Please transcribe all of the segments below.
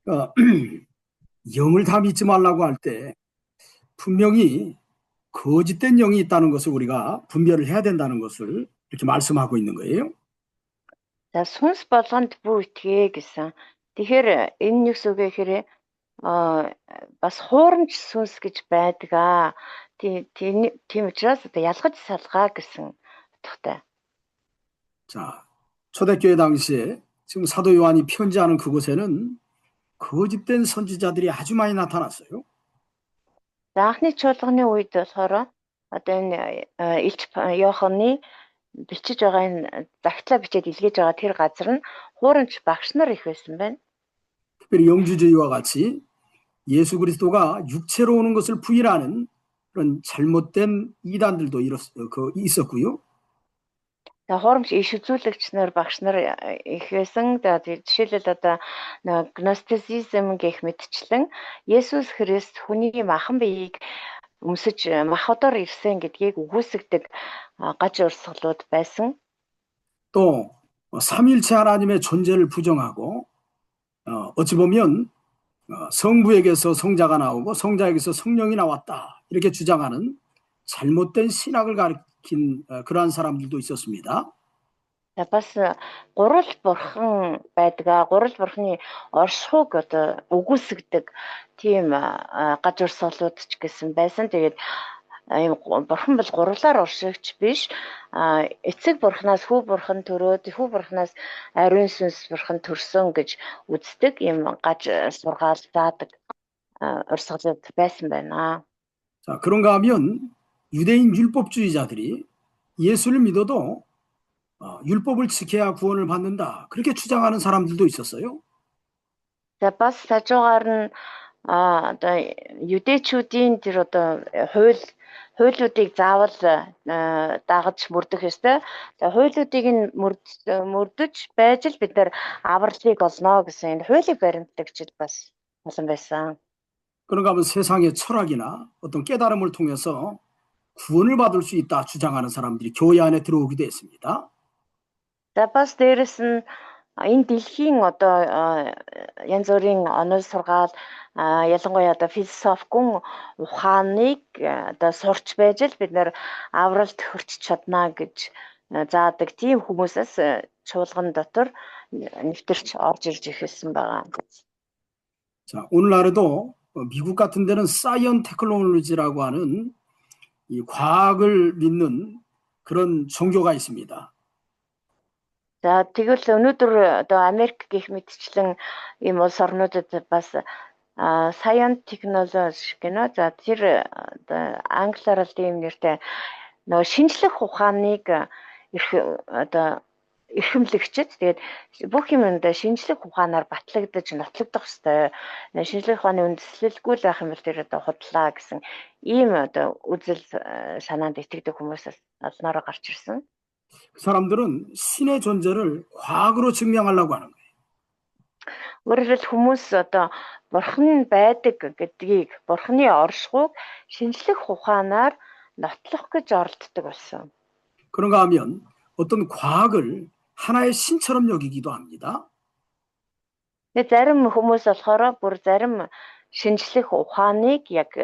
어, 영을 다 믿지 말라고 할 때 분명히 거짓된 영이 있다는 것을 우리가 분별을 해야 된다는 것을 이렇게 말씀하고 있는 거예요. За сүнс болгонд бүү итгээ гэсэн. Тэгэхээр энэ нэг үг гэхээр бас хуурамч сүнс гэж байдаг. Тийм учраас одоо ялгаж салгаа гэсэн утгатай. 자, 초대교회 당시에 지금 사도 요한이 편지하는 그곳에는 거짓된 선지자들이 아주 많이 나타났어요. За анхны чуулганы үед болохоор одоо энэ Илч Иоханны бичиж байгаа энэ загтлаа бичээд илгээж байгаа тэр газар нь хуурамч багш нар их байсан байна. 특별히 영주주의와 같이 예수 그리스도가 육체로 오는 것을 부인하는 그런 잘못된 이단들도 있었고요. За хуурамч иш үзүүлэгч нар багш нар их байсан. Жишээлбэл одоо гностицизм гэх мэтчлэн Есүс Христ хүний махан биеийг өмсөж махбодоор ирсэн гэдгийг үгүйсгдэг гаж урсгалууд байсан. 또 삼위일체 하나님의 존재를 부정하고 어찌 보면 성부에게서 성자가 나오고 성자에게서 성령이 나왔다 이렇게 주장하는 잘못된 신학을 가리킨 그러한 사람들도 있었습니다. За бас гурал бурхан байдаг. Гурал бурханы оршихуйг одоо үгүйсгдэг тийм гаж урсгалууд ч гэсэн байсан. Тэгээд ийм бурхан бол гурлаар оршигч биш. Эцэг бурханаас хүү бурхан төрөөд хүү бурханаас ариун сүнс бурхан төрсөн гэж үздэг ийм гаж сургаал заадаг урсгалууд байсан байна. 자, 그런가 하면 유대인 율법주의자들이 예수를 믿어도 율법을 지켜야 구원을 받는다. 그렇게 주장하는 사람들도 있었어요. За бас хажуугаар нь одоо юдэчүүдийн тэр одоо хуулиудыг заавал дагаж мөрдөх ёстой. За хуулиудыг нь мөрдөж байж л бид нар авралыг олно гэсэн энэ хуулийг баримтлагчид бас олон байсан. 그런가 하면 세상의 철학이나 어떤 깨달음을 통해서 구원을 받을 수 있다 주장하는 사람들이 교회 안에 들어오기도 했습니다. За бас дээрэс нь энэ дэлхийн одоо янз бүрийн онол сургаал ялангуяа одоо философикун ухааныг одоо сурч байж л бид нэр авралт хүрч чадна гэж заадаг тийм хүмүүсээс чуулган дотор нэвтэрч орж ирж ирсэн байгаа. 자, 오늘날에도 미국 같은 데는 사이언 테크놀로지라고 하는 이 과학을 믿는 그런 종교가 있습니다. За тэгвэл өнөөдөр одоо Америк гэх мэтчлэн ийм улс орнуудад бас science technology гэнэ. За тэр одоо англиар л ийм нэртэй нөгөө шинжлэх ухааныг одоо эрхэмлэгчд тэгээд бүх юмд шинжлэх ухаанаар батлагдаж нотлогдох ёстой. Шинжлэх ухааны үндэслэлгүй л байх юм бол тэр одоо худлаа гэсэн ийм одоо үзэл санаанд итгэдэг хүмүүсээс олноороо гарч ирсэн. 그 사람들은 신의 존재를 과학으로 증명하려고 하는 거예요. Өөрөөр хүмүүс одоо бурхан байдаг гэдгийг бурханы оршихуйг шинжлэх ухаанаар нотлох гэж оролддог болсон. 그런가 하면 어떤 과학을 하나의 신처럼 여기기도 합니다. Зарим хүмүүс болохоор бүр зарим шинжлэх ухааныг яг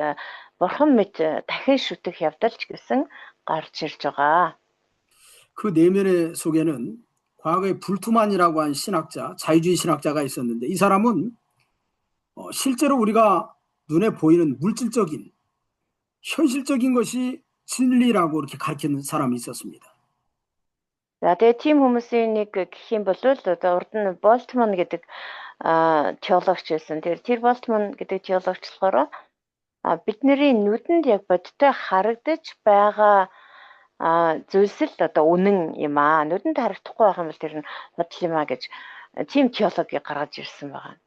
бурхан мэт дахин шүтэх явдалч гэсэн гарч ирж байгаа. 그 내면의 속에는 과거에 불투만이라고 한 신학자, 자유주의 신학자가 있었는데 이 사람은 실제로 우리가 눈에 보이는 물질적인, 현실적인 것이 진리라고 이렇게 가르치는 사람이 있었습니다. За тэгээ тийм хүмүүсийн нэг гэх юм бол одоо урд нь Болтман гэдэг теологч байсан. Тэр Болтман гэдэг теологч болохоор бидний нүдэнд яг бодтой харагдаж байгаа зүйлс л одоо үнэн юм аа. Нүдэнд харагдахгүй байх юм бол тэр нь бодол юм аа гэж тийм теологи гаргаж ирсэн байгаа.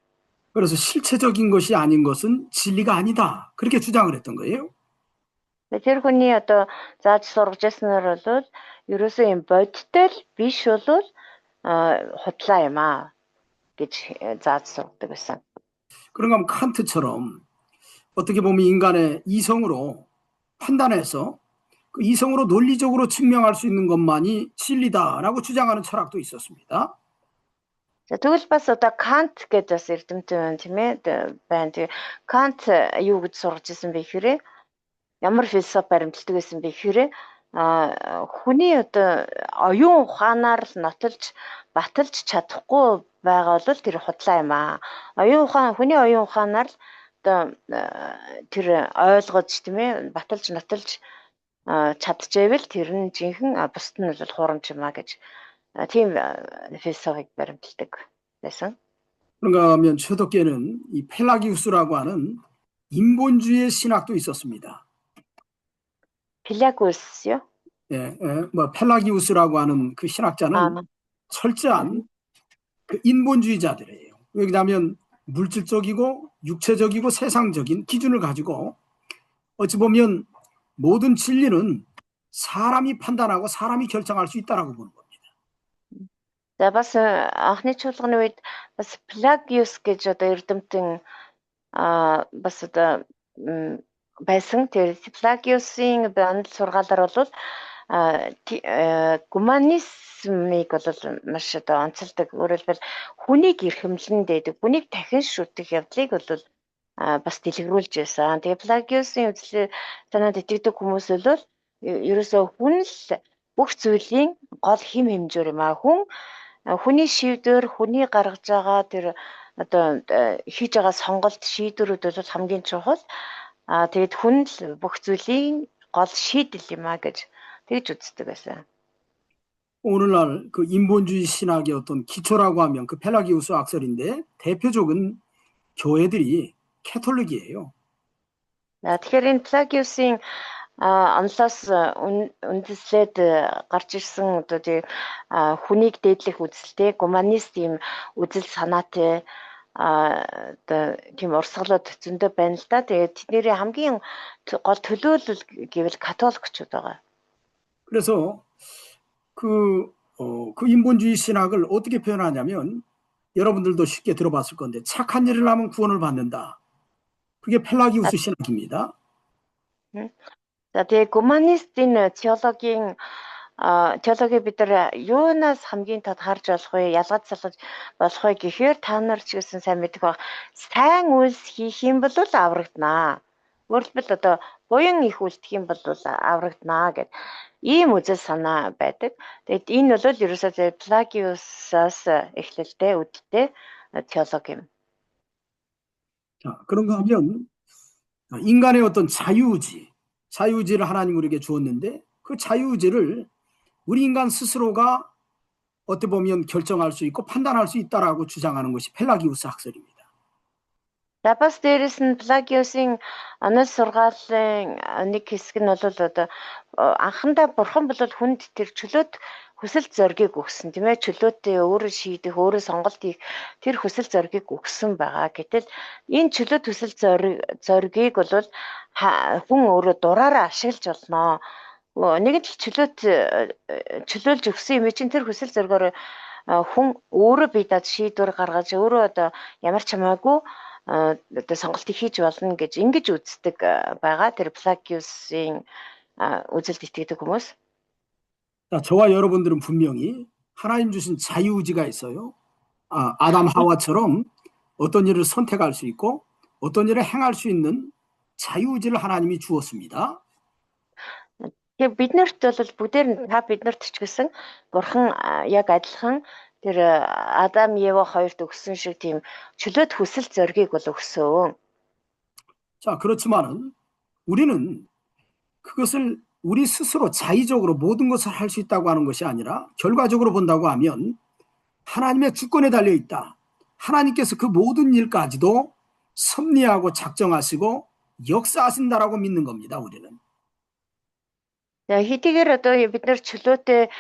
그래서 실체적인 것이 아닌 것은 진리가 아니다. 그렇게 주장을 했던 거예요. Тэр хүний одоо зааж сургаж яснаар бол ерөөсөө юм бодтой л биш бол худлаа юм аа гэж зааж сургадаг байсан. 그런가 하면 칸트처럼 어떻게 보면 인간의 이성으로 판단해서 그 이성으로 논리적으로 증명할 수 있는 것만이 진리다라고 주장하는 철학도 있었습니다. За тэгвэл бас одоо Кант гэдэг бас эрдэмтэн байна тийм ээ байна. Тэгээ Кант юу гэж сургаж ирсэн бэ гэхээр ямар философи баримталдаг байсан бэ гэхээр хүний одоо оюун ухаанаар л нотолж баталж чадахгүй байгаа бол тэр худлаа юм аа. Хүний оюун ухаанаар л одоо тэр ойлгож тийм ээ баталж нотолж чадчихвэл тэр нь жинхэнэ бусд нь бол хурамч юм аа гэж тийм философиг баримталдаг байсан. 그런가 하면 초대교회는 이 펠라기우스라고 하는 인본주의 신학도 있었습니다. 필라고스요? 예, 뭐 펠라기우스라고 하는 그 신학자는 철저한 그 인본주의자들이에요. 왜냐하면 물질적이고 육체적이고 세상적인 기준을 가지고 어찌 보면 모든 진리는 사람이 판단하고 사람이 결정할 수 있다라고 보는 겁니다. За бас анхны чуулганы үед бас Плагиус гэж одоо эрдэмтэн бас одоо байсан. Тэр Плагиусын банал сургаалаар бол гуманизмыг бол маш одоо онцолдог. Өөрөөр хэлбэл хүнийг эрхэмлэн дээдэг, хүнийг дахин шүтэх явдлыг бол бас дэлгэрүүлж байсан. Тэгээ Плагиусын үзэл санаанд итгэдэг хүмүүс бол ерөөсөө хүн л бүх зүйлийн гол хэм хэмжээр юм аа. Хүний шийдвэр, хүний гаргаж байгаа тэр одоо хийж байгаа сонголт шийдвэрүүд бол хамгийн чухал. Тэгээд хүн л бүх зүйлийн гол шийдэл юм аа гэж тэгж үздэг байсан. 오늘날 그 인본주의 신학의 어떤 기초라고 하면 그 펠라기우스 학설인데 대표적인 교회들이 캐톨릭이에요. Тэгэхээр энэ Плагиусын онлоос үндэслээд гарч ирсэн одоо тийм хүнийг дээдлэх үзэлтэй гуманист юм үзэл санаатай одоо тийм урсгалууд зөндөө байна л да. Тэгээд тэдний хамгийн гол төлөөлөл гэвэл католикчууд байгаа. 그래서 그 인본주의 신학을 어떻게 표현하냐면 여러분들도 쉽게 들어봤을 건데 착한 일을 하면 구원을 받는다. 그게 펠라기우스 신학입니다. За тэгээ гуманистийн теологи бид нар юунаас хамгийн тод харж болох вэ? Ялгаж салгаж болох вэ гэхээр та нар ч гэсэн сайн мэдэх баг. Сайн үйлс хийх юм бол аврагдана. Өөрөлдвөл одоо буян их үлдэх юм бол аврагдана гэд ийм үзэл санаа байдаг. Тэгэд энэ бол ерөөсөө Плагиусаас эхлэлтэй үүдэлтэй теологи юм. 자, 그런가 하면 인간의 어떤 자유의지를 하나님 우리에게 주었는데 그 자유의지를 우리 인간 스스로가 어떻게 보면 결정할 수 있고 판단할 수 있다라고 주장하는 것이 펠라기우스 학설입니다. За бас дээрэс нь Плагиусын онол сургаалын нэг хэсэг нь бол одоо анхандаа бурхан бол хүнд тэр чөлөөт хүсэл зоргийг өгсөн тийм ээ, чөлөөтэй өөрөө шийдэх, өөрөө сонголт хийх тэр хүсэл зоргийг өгсөн байгаа. Гэтэл энэ чөлөөт хүсэл зоргийг бол хүн өөрөө дураараа ашиглаж болно. Нэг л чөлөөлж өгсөн юм чинь тэр хүсэл зоргоор хүн өөрөө бие даад шийдвэр гаргаж өөрөө одоо ямар ч хамаагүй одоо сонголтыг хийж болно гэж ингэж үздэг байгаа. Тэр Плагиусын үзэлд итгэдэг хүмүүс. 자, 저와 여러분들은 분명히 하나님 주신 자유의지가 있어요. 아담 하와처럼 어떤 일을 선택할 수 있고 어떤 일을 행할 수 있는 자유의지를 하나님이 주었습니다. Тэгээ биднэрт бол бүгдээр нь биднэрт ч гэсэн бурхан яг адилхан тэр Адам Ева хоёрт өгсөн шиг тийм чөлөөт хүсэл зоргийг бол өгсөн. 자, 그렇지만은 우리는 그것을 우리 스스로 자의적으로 모든 것을 할 수 있다고 하는 것이 아니라 결과적으로 본다고 하면 하나님의 주권에 달려 있다. 하나님께서 그 모든 일까지도 섭리하고 작정하시고 역사하신다라고 믿는 겁니다. 우리는. Хэдийгээр одоо бид нар чөлөөтэй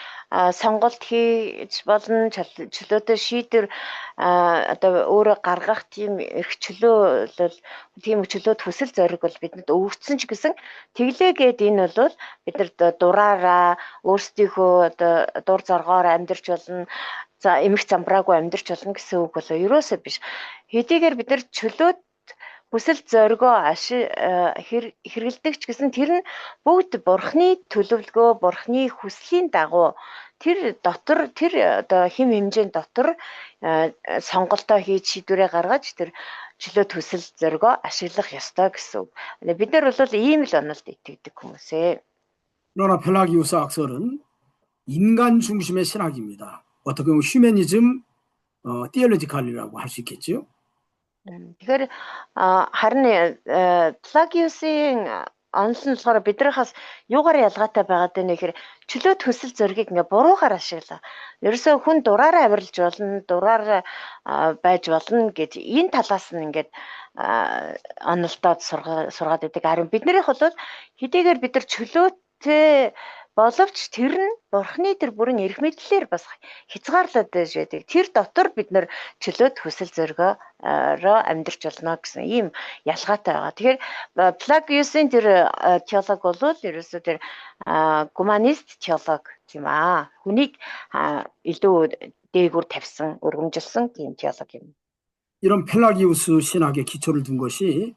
сонголт хийж болно, чөлөөтэй шийдвэр одоо өөрөө гаргах тийм эрх чөлөө бол тийм чөлөөт хүсэл зориг бол бидэнд өгөгдсөн ч гэсэн тэглээгээд энэ бол бид нар дураараа өөрсдийнхөө одоо дур зоргоор амьдрч болно. За эмх замбраагүй амьдрч болно гэсэн үг болоо ерөөсөө биш. Хэдийгээр бид нар чөлөөт хүсэл зоригоо хэрэгэлдэг ч гэсэн тэр нь бүгд бурхны төлөвлөгөө, бурхны хүслийн дагуу тэр дотор тэр одоо хэм хэмжээний дотор сонголтоо хийж шийдвэрээ гаргаж тэр чөлөө төсөл зоргоо ашиглах ёстой гэсэн үг. Бид нар бол ийм л онолд итгэдэг хүмүүсээ. 그러나 펠라기우스 학설은 인간 중심의 신학입니다. 어떻게 보면 휴머니즘 티올로지칼이라고 할 수 있겠죠. Тэгэхээр харин Плагиусийн онол нь болохоор биднээс юугаар ялгаатай байгаад байна гэхээр чөлөө төсөл зоргийг ингээ буруугаар ашиглаа. Ерөөсөө хүн дураараа авирлж болно, дураараа байж болно гэж энэ талаас нь ингээд онолдоод сургаад байдаг. Харин биднийх бол хэдийгээр бид нар чөлөөтэй боловч тэр нь бурхны тэр бүрэн эрх мэдлэлээр бас хязгаарлаад байж байдаг. Тэр дотор бид нар чөлөөт хүсэл зоригоор амьдрч болно гэсэн ийм ялгаатай байгаа. Тэгэхээр Плагиусийн тэр теолог бол ерөөсөө тэр гуманист теолог тийм аа. Хүнийг илүү дээгүүр тавьсан, өргөмжилсөн тийм теолог юм. 이런 펠라기우스 신학의 기초를 둔 것이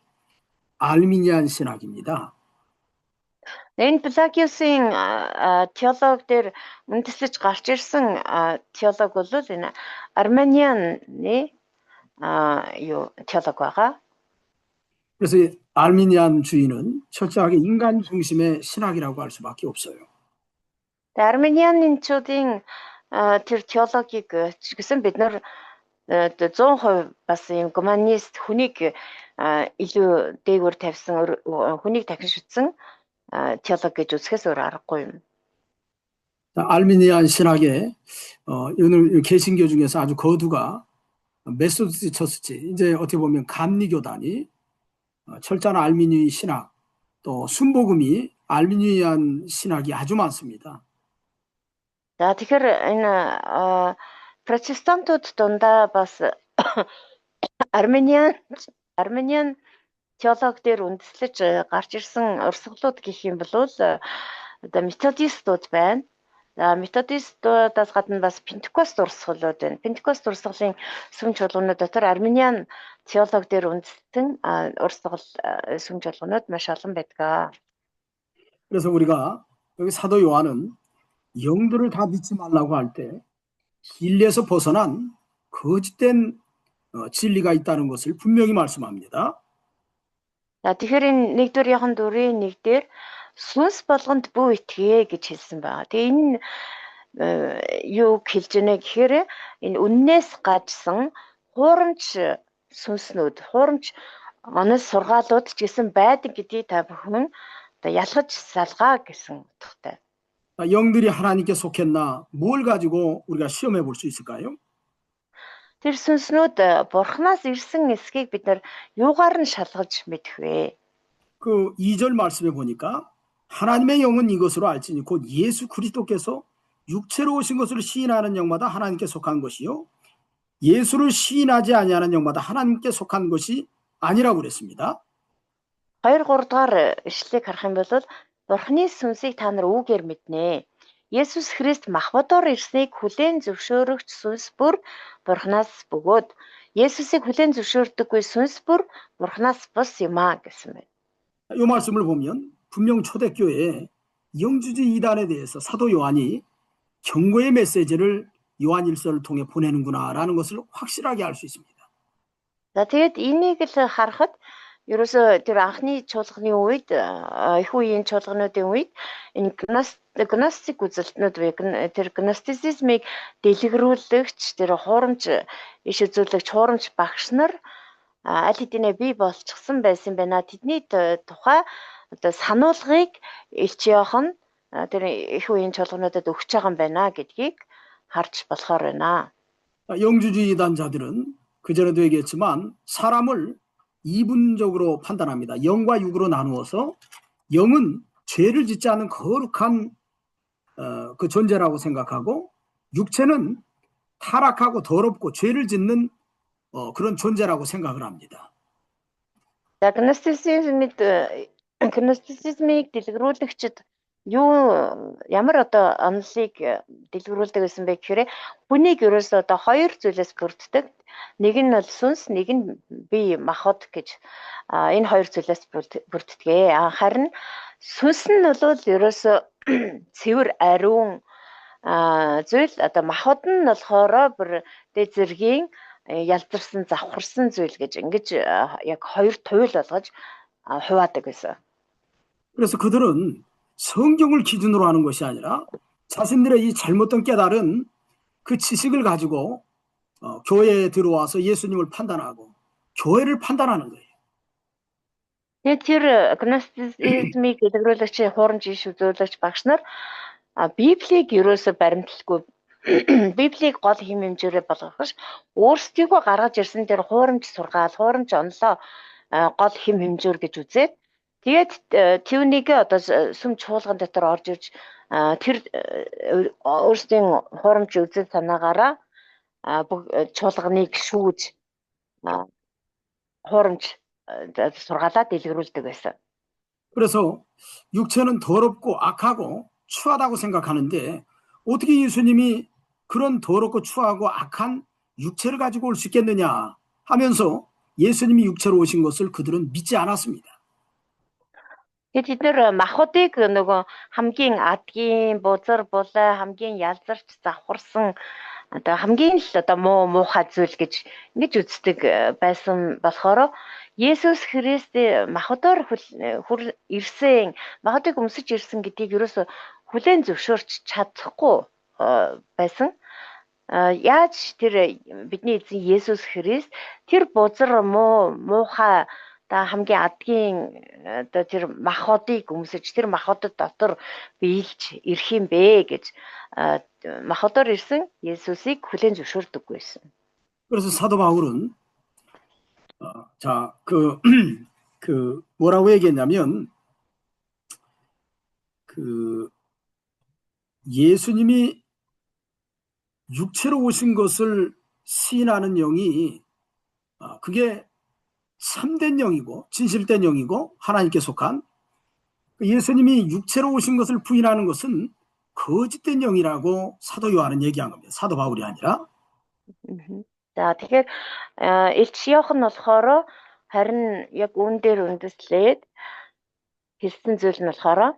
알미니안 신학입니다. Энэ Плагиусийн теолог дээр үндэслэж гарч ирсэн теолог бол энэ Арменианы теолог байгаа. 그래서 알미니안주의는 철저하게 인간 중심의 신학이라고 할 수밖에 없어요. Арменианчуудын тэр теологийг ч гэсэн бид нар 100% бас юм гуманист хүнийг илүү дээгүүр тавьсан, хүнийг дахин шүтсэн теолог гэж үзэхээс өөр аргагүй юм. 알미니안 신학의 오늘 개신교 중에서 아주 거두가 메소디스트 처치, 이제 어떻게 보면 감리교단이 철저한 알미니 신학, 또 순복음이 알미니안 신학이 아주 많습니다. За тэгэхээр энэ протестантууд дундаа бас армениан теолог дээр үндэслэж гарч ирсэн урсгалууд гэх юм бол одоо методистууд байна. За методистуудаас гадна бас пентекост урсгалууд байна. Пентекост урсгалын сүм чуулганууд дотор армениан теолог дээр үндэслэн урсгал сүм чуулганууд маш олон байдаг. 그래서 우리가 여기 사도 요한은 영들을 다 믿지 말라고 할 때 진리에서 벗어난 거짓된 진리가 있다는 것을 분명히 말씀합니다. За тэгэхээр энэ 1-р Иохан 4:1 дээр сүнс болгонд бүү итгээ гэж хэлсэн байна. Тэгээ энэ юу хэлж байна гэхээр энэ үннээс гажсан хуурамч сүнснүүд, хуурамч онос сургаалууд ч гэсэн байдаг гэдгийг та бүхэн одоо ялгаж салгаа гэсэн утгатай. 영들이 하나님께 속했나 뭘 가지고 우리가 시험해 볼 수 있을까요? Тэр сүнснүүд бурхнаас ирсэн эсхийг бид нар юугаар нь шалгаж мэдэх вэ? 그 2절 말씀에 보니까 하나님의 영은 이것으로 알지니 곧 예수 그리스도께서 육체로 오신 것을 시인하는 영마다 하나님께 속한 것이요 예수를 시인하지 아니하는 영마다 하나님께 속한 것이 아니라고 그랬습니다. 2-3 дугаар ишлэгийг харах юм бол бурхны сүнсийг та нар үүгээр мэднэ. Есүс Христ махбодоор ирснийг хүлээн зөвшөөрөгч сүнс бүр бурхнаас бөгөөд Есүсийг хүлээн зөвшөөрдөггүй сүнс бүр бурхнаас бус юм а гэсэн байна. 이 말씀을 보면 분명 초대교회에 영주주의 이단에 대해서 사도 요한이 경고의 메시지를 요한 1서를 통해 보내는구나라는 것을 확실하게 알 수 있습니다. За тэгээд энийг л харахад ерөөсөө тэр анхны чуулганы үед их үеийн чуулгануудын үед энэ гностик үзэлтнүүд вэ? Тэр гностицизмыг дэлгэрүүлэгч, тэр хуурамч иш үзүүлэгч, хуурамч багш нар аль хэдийнэ бий болчихсон байсан байна. Тэдний тухай одоо сануулгыг Илч Иохан тэр их үеийн чуулгануудад өгч байгаа юм байна гэдгийг харж болохоор байна. 영주주의 이단자들은 그전에도 얘기했지만 사람을 이분적으로 판단합니다. 영과 육으로 나누어서 영은 죄를 짓지 않은 거룩한 그 존재라고 생각하고 육체는 타락하고 더럽고 죄를 짓는 그런 존재라고 생각을 합니다. За гностицизмыг дэлгэрүүлэгчид юу ямар одоо онолыг дэлгэрүүлдэг гэсэн бэ гэхээр хүнийг ерөөсөө одоо хоёр зүйлээс бүрддэг. Нэг нь бол сүнс, нэг нь бие махбод гэж энэ хоёр зүйлээс бүрддэг. Харин сүнс нь бол ерөөсөө цэвэр ариун зүйл одоо махбод нь болохоор бүр дээд зэргийн ялзарсан завхарсан зүйл гэж ингэж яг хоёр туйл болгож хуваадаг байсан. 그래서 그들은 성경을 기준으로 하는 것이 아니라 자신들의 이 잘못된 깨달은 그 지식을 가지고 교회에 들어와서 예수님을 판단하고 교회를 판단하는 거예요. Тэгээд тэр гностицизмыг илрүүлэгч хуурамч иш үзүүлэгч багш нар Библийг ерөөсө баримтлахгүй Библийг гол хэм хэмжээрээ болгох ш өөрсдийгөө гаргаж ирсэн тэр хуурамч сургаал, хуурамч онлоо гол хэм хэмжээр гэж үзээд тэгээд түүнийг одоо сүм чуулган дотор орж ирж тэр өөрсдийн хуурамч үзэл санаагаараа чуулганыг шүүж хуурамч сургаалаа дэлгэрүүлдэг байсан. 그래서 육체는 더럽고 악하고 추하다고 생각하는데 어떻게 예수님이 그런 더럽고 추하고 악한 육체를 가지고 올 수 있겠느냐 하면서 예수님이 육체로 오신 것을 그들은 믿지 않았습니다. Тэгээд бид нэр махбодыг нөгөө хамгийн адгийн бузар булаа хамгийн ялзарч завхарсан одоо хамгийн л одоо муухай зүйл гэж ингэж үздэг байсан болохоор Есүс Христ махбодоор ирсэн махбодыг өмсөж ирсэн гэдгийг ерөөсө хүлээн зөвшөөрч чадахгүй байсан. Яаж тэр бидний эзэн Есүс Христ тэр бузар муухай та хамгийн адгийн одоо тэр махбодыг өмсөж тэр махбодод дотор биелж ирэх юм бэ гэж махбодоор ирсэн Есүсийг хүлээн зөвшөөрдөггүй байсан. 그래서 사도 바울은 뭐라고 얘기했냐면 예수님이 육체로 오신 것을 시인하는 영이 그게 참된 영이고 진실된 영이고 하나님께 속한 예수님이 육체로 오신 것을 부인하는 것은 거짓된 영이라고 사도 요한은 얘기한 겁니다. 사도 바울이 아니라. За тэгэхээр Илч Иохан болохоор харин яг үүн дээр үндэслээд хэлсэн зүйл нь болохоор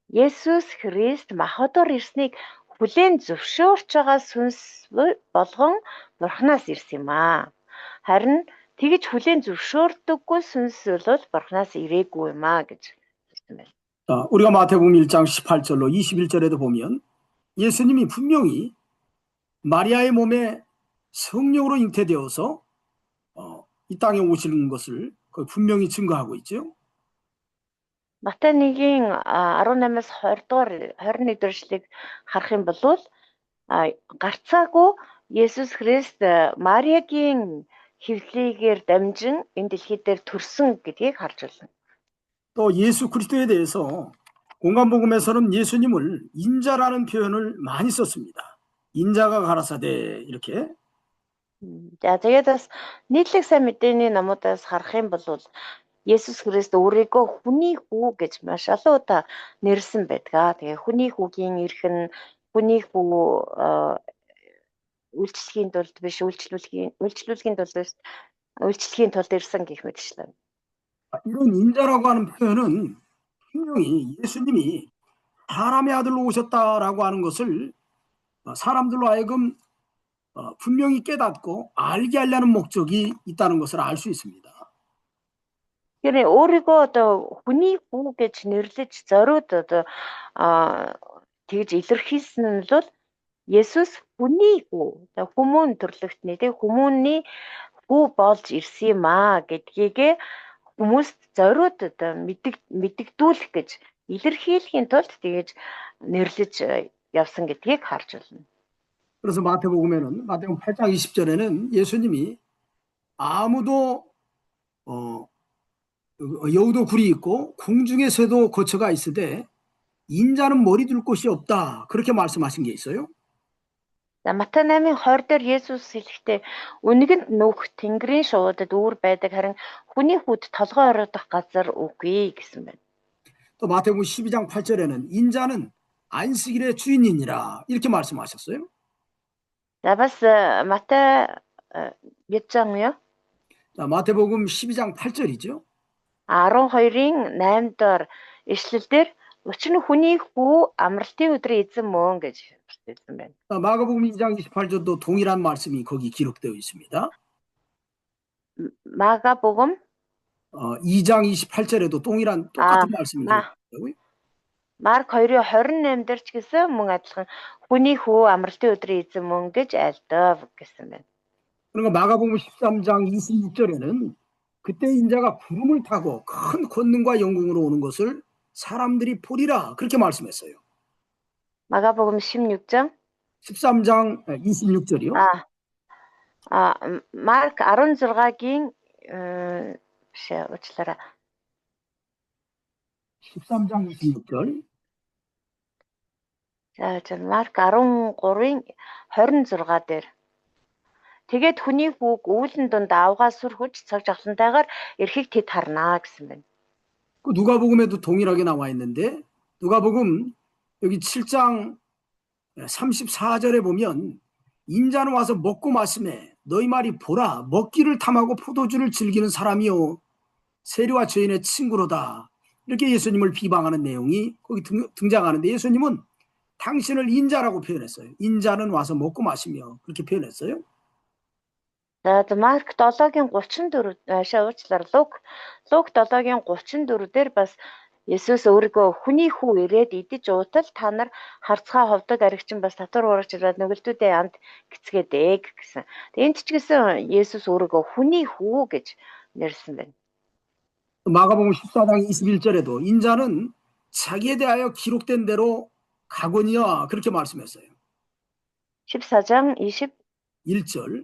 Есүс Христ махбодоор ирснийг хүлээн зөвшөөрч байгаа сүнс болгон Бурханаас ирсэн юм аа. Харин тэгж хүлээн зөвшөөрдөггүй сүнс бол Бурханаас ирээгүй юм аа гэж хэлсэн байна. 우리가 마태복음 1장 18절로 21절에도 보면 예수님이 분명히 마리아의 몸에 성령으로 잉태되어서 이 땅에 오시는 것을 분명히 증거하고 있죠. Матай 1-ийн 18-аас 21 дөршлийг харах юм бол гарцаагүй Есүс Христ Мариагийн хэвлэлээр дамжин энэ дэлхий дээр төрсөн гэдгийг харж байна. 또 예수 그리스도에 대해서 공관복음에서는 예수님을 인자라는 표현을 많이 썼습니다. 인자가 가라사대 이렇게. За тэгээд бас нийтлэг сайн мэдээний номуудаас харах юм бол Есүс Христ өөрийгөө хүний хүү гэж маш олон удаа нэрсэн байдаг. Тэгээ хүний хүүгийн эрх нь хүний хүү үйлчлэхийн тулд биш үйлчлүүлэхийн тулд ирсэн гэх мэтчлээ. 이런 인자라고 하는 표현은 분명히 예수님이 사람의 아들로 오셨다라고 하는 것을 사람들로 하여금 분명히 깨닫고 알게 하려는 목적이 있다는 것을 알 수 있습니다. Тэгэхээр өөрийгөө одоо хүний хүү гэж нэрлэж зориуд одоо тэгж илэрхийлсэн нь бол Есүс хүний хүү, хүмүүн төрлөختний тэг хүмүүний хүү болж ирсэн юм аа гэдгийг хүмүүст зориуд одоо мэддэгдүүлэх гэж илэрхийлэхийн тулд тэгж нэрлэж явсан гэдгийг харж байна. 그래서 마태복음 8장 20절에는 예수님이 아무도 여우도 굴이 있고 공중의 새도 거처가 있으되 인자는 머리 둘 곳이 없다. 그렇게 말씀하신 게 있어요. За Матай 8:20 дээр Есүс хэлэхдээ үнэгэнд нүх тэнгэрийн шуудад үүр байдаг харин хүний хүүд толгой ороодох газар үгүй гэсэн байна. 또 마태복음 12장 8절에는 인자는 안식일의 주인이니라 이렇게 말씀하셨어요. За бас Матай 몇 장이요? 자, 마태복음 12장 8절이죠. 12-ийн 8 доор ишлэлдэр учир нь хүний хүү амралтын өдрийн эзэн мөн гэж гэсэн байна. 마가복음 2장 28절도 동일한 말씀이 거기 기록되어 있습니다. 마가복음 2장 28절에도 똑같은 말씀이 기록되고요. Марк 2:28 дээр ч гэсэн мөн адилхан хүний хүү амралтын өдрийн эзэн мөн гэж айлдав гэсэн байна. 그러니까 마가복음 13장 26절에는 그때 인자가 구름을 타고 큰 권능과 영광으로 오는 것을 사람들이 보리라 그렇게 말씀했어요. 마가복음 16장 13장 26절이요. Марк 16-гийн биш уучлаарай. 13장 26절. За Марк 13-ийн 26 дээр. Тэгээд хүний хүүг үүлэн дунд авгаа сүр хүч цаг жавхлантайгаар эрхийг тэд харнаа гэсэн байна. 그 누가복음에도 동일하게 나와 있는데 누가복음 여기 7장 34절에 보면 인자는 와서 먹고 마시매 너희 말이 보라 먹기를 탐하고 포도주를 즐기는 사람이요 세리와 죄인의 친구로다. 이렇게 예수님을 비방하는 내용이 거기 등장하는데 예수님은 당신을 인자라고 표현했어요. 인자는 와서 먹고 마시며 그렇게 표현했어요. За Марк 7-гийн 34 уучлаарай Лук 7-гийн 34 дээр бас Есүс өөрийгөө хүний хүү ирээд идэж уутал та нар харцгаа ховдог аригчин бас татвар урагч ирээд нүгэлтүүдээ амд гисгээдэг гэсэн. Энд ч гэсэн Есүс өөрийгөө хүний хүү гэж нэрсэн байна. 마가복음 14장 21절에도 인자는 자기에 대하여 기록된 대로 가거니와 그렇게 말씀했어요. 14장 21절.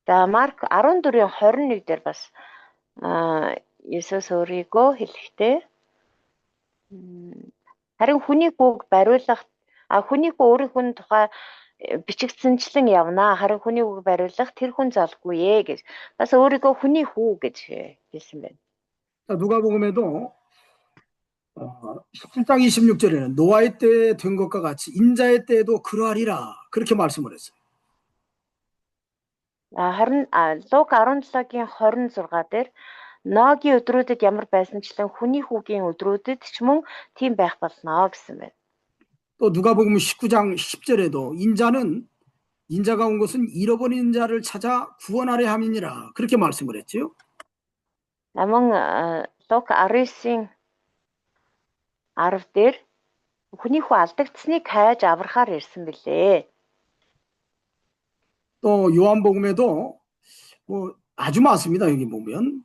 За Марк 14-ийн 21 дээр бас Есүс өөрийгөө хэлэхдээ харин хүний хүүг бариулах хүний хүү өөрийнхөө тухай бичигдсэнчлэн явнаа. Харин хүний хүүг бариулах тэр хүн залгүй ээ гэж. Бас өөрийгөө хүний хүү гэж хэлсэн байна. 누가복음에도 17장 26절에는 노아의 때에 된 것과 같이 인자의 때에도 그러하리라 그렇게 말씀을 했어요. харин Лук 17-гийн 26 дээр Ногийн өдрүүдэд ямар байсанчлан хүний хүүгийн өдрүүдэд ч мөн тийм байх болно гэсэн байна. 또 누가복음 19장 10절에도 인자가 온 것은 잃어버린 자를 찾아 구원하려 함이니라 그렇게 말씀을 했지요. Наман Лук 19-ийн 10 дээр хүний хүү алдагдсныг хайж аврахаар ирсэн билээ. 또 요한복음에도 아주 많습니다. 여기 보면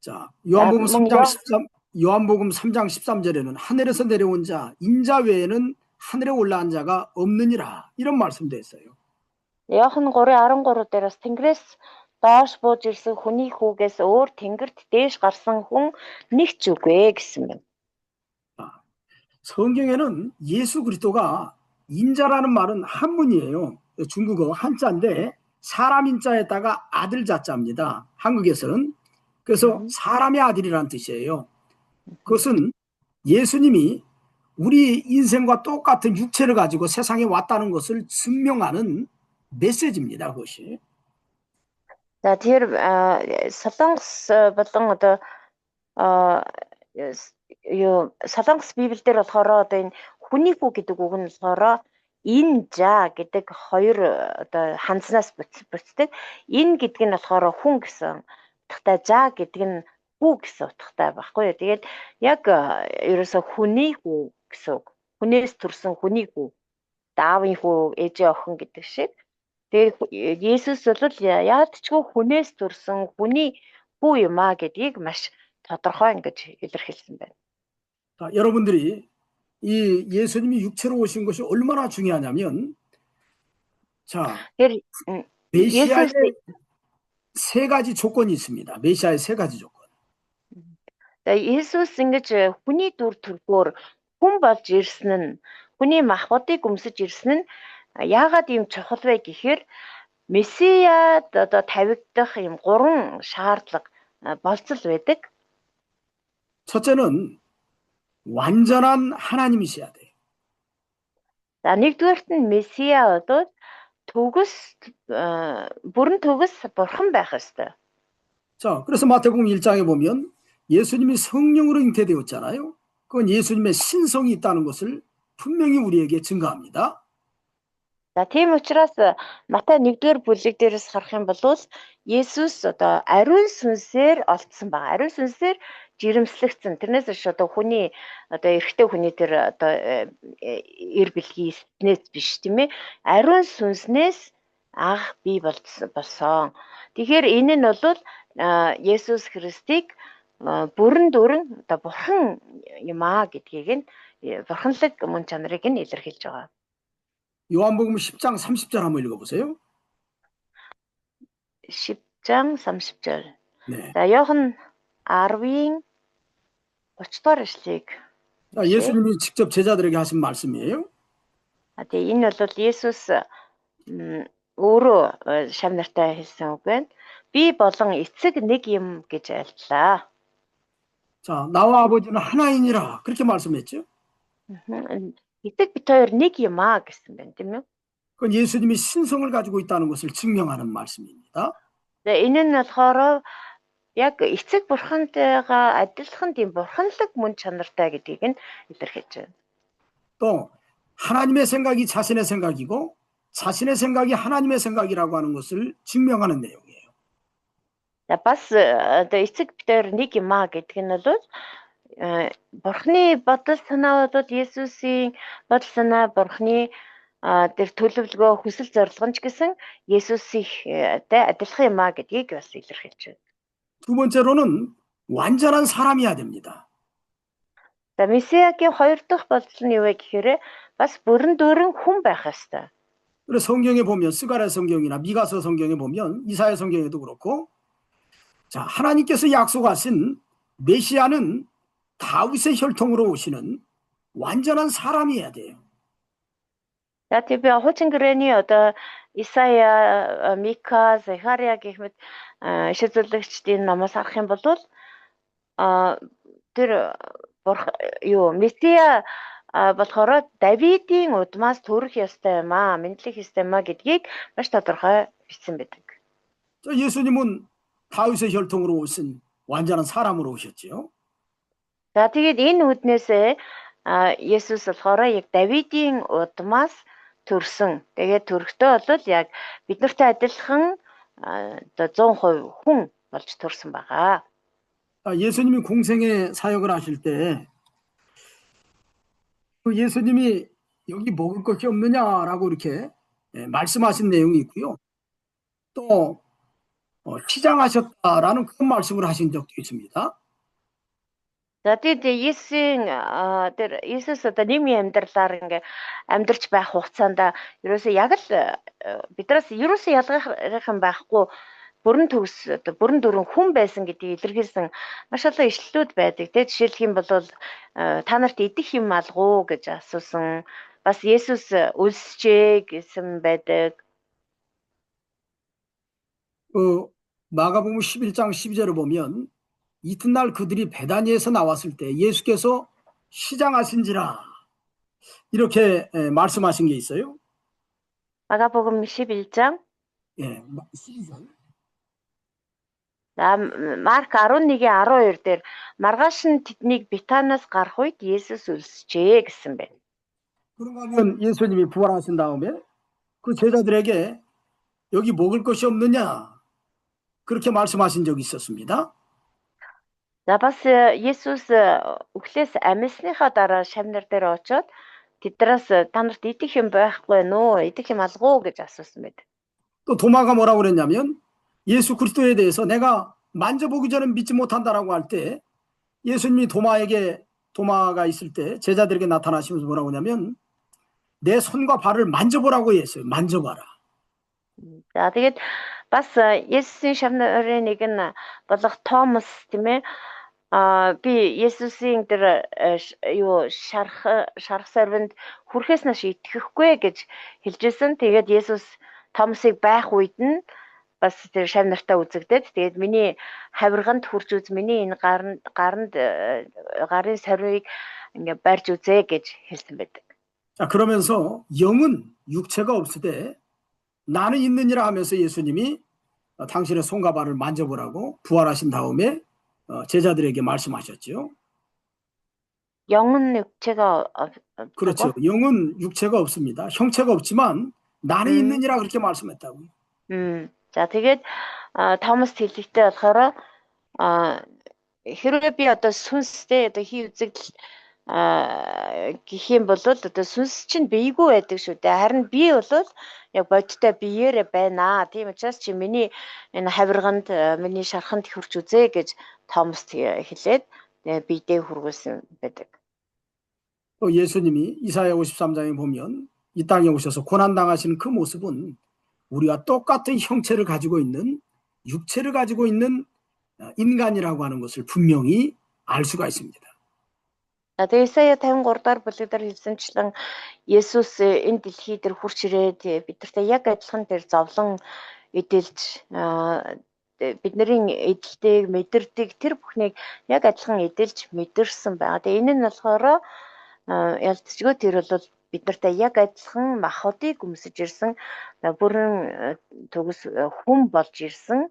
자 요한복음 3장 13절에는 하늘에서 내려온 자 인자 외에는 하늘에 올라간 자가 없느니라 이런 말씀도 했어요. Иохан 3:13 дээрээс Тэнгэрээс доош бууж ирсэн хүний хүүгээс өөр тэнгэрт дээш гарсан хүн нэг ч үгүй гэсэн байна. 성경에는 예수 그리스도가 인자라는 말은 한문이에요. 중국어 한자인데 사람 인자에다가 아들 자자입니다. 한국에서는. 그래서 사람의 아들이라는 뜻이에요. 그것은 예수님이 우리 인생과 똑같은 육체를 가지고 세상에 왔다는 것을 증명하는 메시지입니다. 그것이. За тэр Солонгос болон одоо Солонгос Библиэлд болохоор одоо энэ хүний хүү гэдэг үг нь болохоор инжа гэдэг хоёр одоо хандснаас бүтдэг. Энэ гэдэг нь болохоор хүн гэсэн утгатай, жа гэдэг нь хүү гэсэн утгатай байхгүй юу. Тэгээд яг ерөөсө хүний хүү гэсэн үг. Хүнээс төрсэн хүний хүү. Даавын хүү, ээжээ охин гэдэг шиг. Тэгээд Есүс бол яадчгүй хүнээс төрсэн хүний хүү юм а гэдгийг маш тодорхой ингэж илэрхийлсэн байна. 여러분들이 이 예수님이 육체로 오신 것이 얼마나 중요하냐면 자 메시아의 세 가지 조건이 있습니다. 메시아의 세 가지 조건. Есүс ингэж хүний дүр төрхөөр хүн болж ирсэн нь хүний махбодыг өмсөж ирсэн нь яагаад ийм чухал вэ гэхээр Месияд одоо тавигдах ийм 3 шаардлага болцол байдаг. 첫째는 완전한 하나님이셔야 돼요. За нэгдүгээрт нь Месиа одоо бүрэн төгс бурхан байх ёстой. 자, 그래서 마태복음 1장에 보면 예수님이 성령으로 잉태되었잖아요. 그건 예수님의 신성이 있다는 것을 분명히 우리에게 증거합니다. За тийм учраас Матай 1-р бүлэг дээрээс харах юм бол Есүс одоо ариун сүнсээр олдсон байгаа. Ариун сүнсээр жирэмслэгдсэн. Тэрнээс биш одоо хүний одоо эрэгтэй хүний тэр одоо эр бэлгийн эснээс биш тийм ээ. Ариун сүнснээс анх бий болсон. Тэгэхээр энэ нь бол Есүс Христийг бүрэн дүрэн одоо бурхан юм аа гэдгийг нь бурханлаг мөн чанарыг нь илэрхийлж байгаа. 요한복음 10장 30절 한번 읽어보세요. 10장 30절. 네. За Иохан 10-ын 30-р эшлэгийг. 예수님이 직접 제자들에게 하신 말씀이에요. Тэгээ энэ бол Есүс өөрөө шав нартай хэлсэн үг байна. Би болон эцэг нэг юм гэж альтлаа. 자, 나와 아버지는 하나이니라 그렇게 말씀했죠. Эцэг бид хоёр нэг юм аа гэсэн байна, тийм үү? 그건 예수님이 신성을 가지고 있다는 것을 증명하는 말씀입니다. Тэгээ энэ нь болохоор яг эцэг бурхантайгаа адилхан тийм бурханлаг мөн чанартай гэдгийг нь илэрхийлж байна. 또 하나님의 생각이 자신의 생각이고 자신의 생각이 하나님의 생각이라고 하는 것을 증명하는 내용이에요. За бас одоо эцэг бид хоёр нэг юм аа гэдэг нь бол бурхны бодол санаа бол Есүсийн бодол санаа бурхны тэр төлөвлөгөө хүсэл зорилго нь ч гэсэн Есүсийнхтэй адилхан юм аа гэдгийг бас илэрхийлж байна. 두 번째로는 완전한 사람이어야 됩니다. За Месиагийн хоёр дахь бодол нь юу вэ гэхээр бас бүрэн дүрэн хүн байх ёстой. 그래서 성경에 보면 스가랴 성경이나 미가서 성경에 보면 이사야 성경에도 그렇고 자, 하나님께서 약속하신 메시아는 다윗의 혈통으로 오시는 완전한 사람이어야 돼요. За тийм би хуучин гэрээний одоо Исая, Мика, Захария гэх мэт ишил зөвлөгчдийн номоос харах юм бол тэр Месиа болохоор Давидын удмаас төрөх ёстой юм аа, мэдлэх ёстой юм аа гэдгийг маш тодорхой бичсэн байдаг. 예수님은 다윗의 혈통으로 오신 완전한 사람으로 오셨지요. За тэгээд энэ үднээсээ Есүс болохоор яг Давидын удмаас төрсөн. Тэгээд төрөхдөө бол яг биднэртэй адилхан одоо 100% хүн болж төрсөн байгаа. 예수님이 공생의 사역을 하실 때 예수님이 여기 먹을 것이 없느냐라고 이렇게 말씀하신 내용이 있고요. 또 시장하셨다라는 그런 말씀을 하신 적도 있습니다. За тэгээд Есүс одоо нийгмийн амьдралаар ингээ амьдарч байх хугацаанд ерөөсөө яг л бидраас ерөөсөө ялгаахан байхгүй бүрэн төгс одоо бүрэн дүрэн хүн байсан гэдгийг илэрхийлсэн маш олон ишлэлүүд байдаг. Тэгээд жишээлх юм бол та нарт идэх юм алгуу гэж асуусан. Бас Есүс өлсчээ гэсэн байдаг. 마가복음 11장 12절을 보면 이튿날 그들이 베다니에서 나왔을 때 예수께서 시장하신지라 이렇게 말씀하신 게 있어요. 마가복음 11장. 예, 12절. За Марк 11-ийн 12 дээр маргааш нь тэднийг Бетанаас гарах үед Есүс өлсчээ гэсэн байна. 그런가 하면 예수님이 부활하신 다음에 그 제자들에게 여기 먹을 것이 없느냐 그렇게 말씀하신 적이 있었습니다. За бас Есүс өглөөс амьсныхаа дараа шавнар дээр очиод тэднээс та нарт идэх юм байхгүй нөө идэх юм алгуу гэж асуусан байдаг. 또 도마가 뭐라고 그랬냐면 예수 그리스도에 대해서 내가 만져보기 전에 믿지 못한다라고 할 때 예수님이 도마가 있을 때 제자들에게 나타나시면서 뭐라고 하냐면 내 손과 발을 만져보라고 했어요. 만져봐라. За тэгээд бас Есүсийн шавнарын нэг нь болох Томас тийм ээ би Есүсийн тэр шарх сарвинд хүрэхээс нааш итгэхгүй гэж хэлжсэн. Тэгээд Есүс Томасыг байх үед нь бас тэр шав нартаа үзэгдээд тэгээд миний хавирганд хурж үз миний энэ гарын сарвыг ингээ барьж үзээ гэж хэлсэн байдаг. 자, 그러면서 영은 육체가 없으되 나는 있느니라 하면서 예수님이 당신의 손과 발을 만져보라고 부활하신 다음에 제자들에게 말씀하셨죠. 영은 육체가 그렇죠. 영은 육체가 없습니다. 형체가 없지만 나는 있느니라 그렇게 말씀했다고요. За тэгээд Томас хэлэхдээ болохоор хэрвээ би одоо сүнстэй одоо хий үзэгдэл гэх юм бол одоо сүнс чинь биегүй байдаг шүү дээ. Харин би бол яг бодиттой биеэрээ байна. Тийм учраас чи миний энэ хавирганд миний шарханд хурж үзээ гэж Томас хэлээд биедээ хүргүүлсэн байдаг. 또 예수님이 이사야 53장에 보면 이 땅에 오셔서 고난당하시는 그 모습은 우리가 똑같은 형체를 가지고 있는 육체를 가지고 있는 인간이라고 하는 것을 분명히 알 수가 있습니다. За тэгээ Исая 53 дахь бүлэгдэр хэлсэнчлэн Есүс энэ дэлхий дээр хурч ирээд бидэртэй яг адилхан тэр зовлон эдэлж бидний эдэлтэйг мэдэрдэг тэр бүхнийг яг адилхан эдэлж мэдэрсэн байгаа. Тэгээ энэ нь болохоор ялцчгүй тэр бол бидэртэй яг адилхан махбодыг өмсөж ирсэн бүрэн төгс хүн болж ирсэн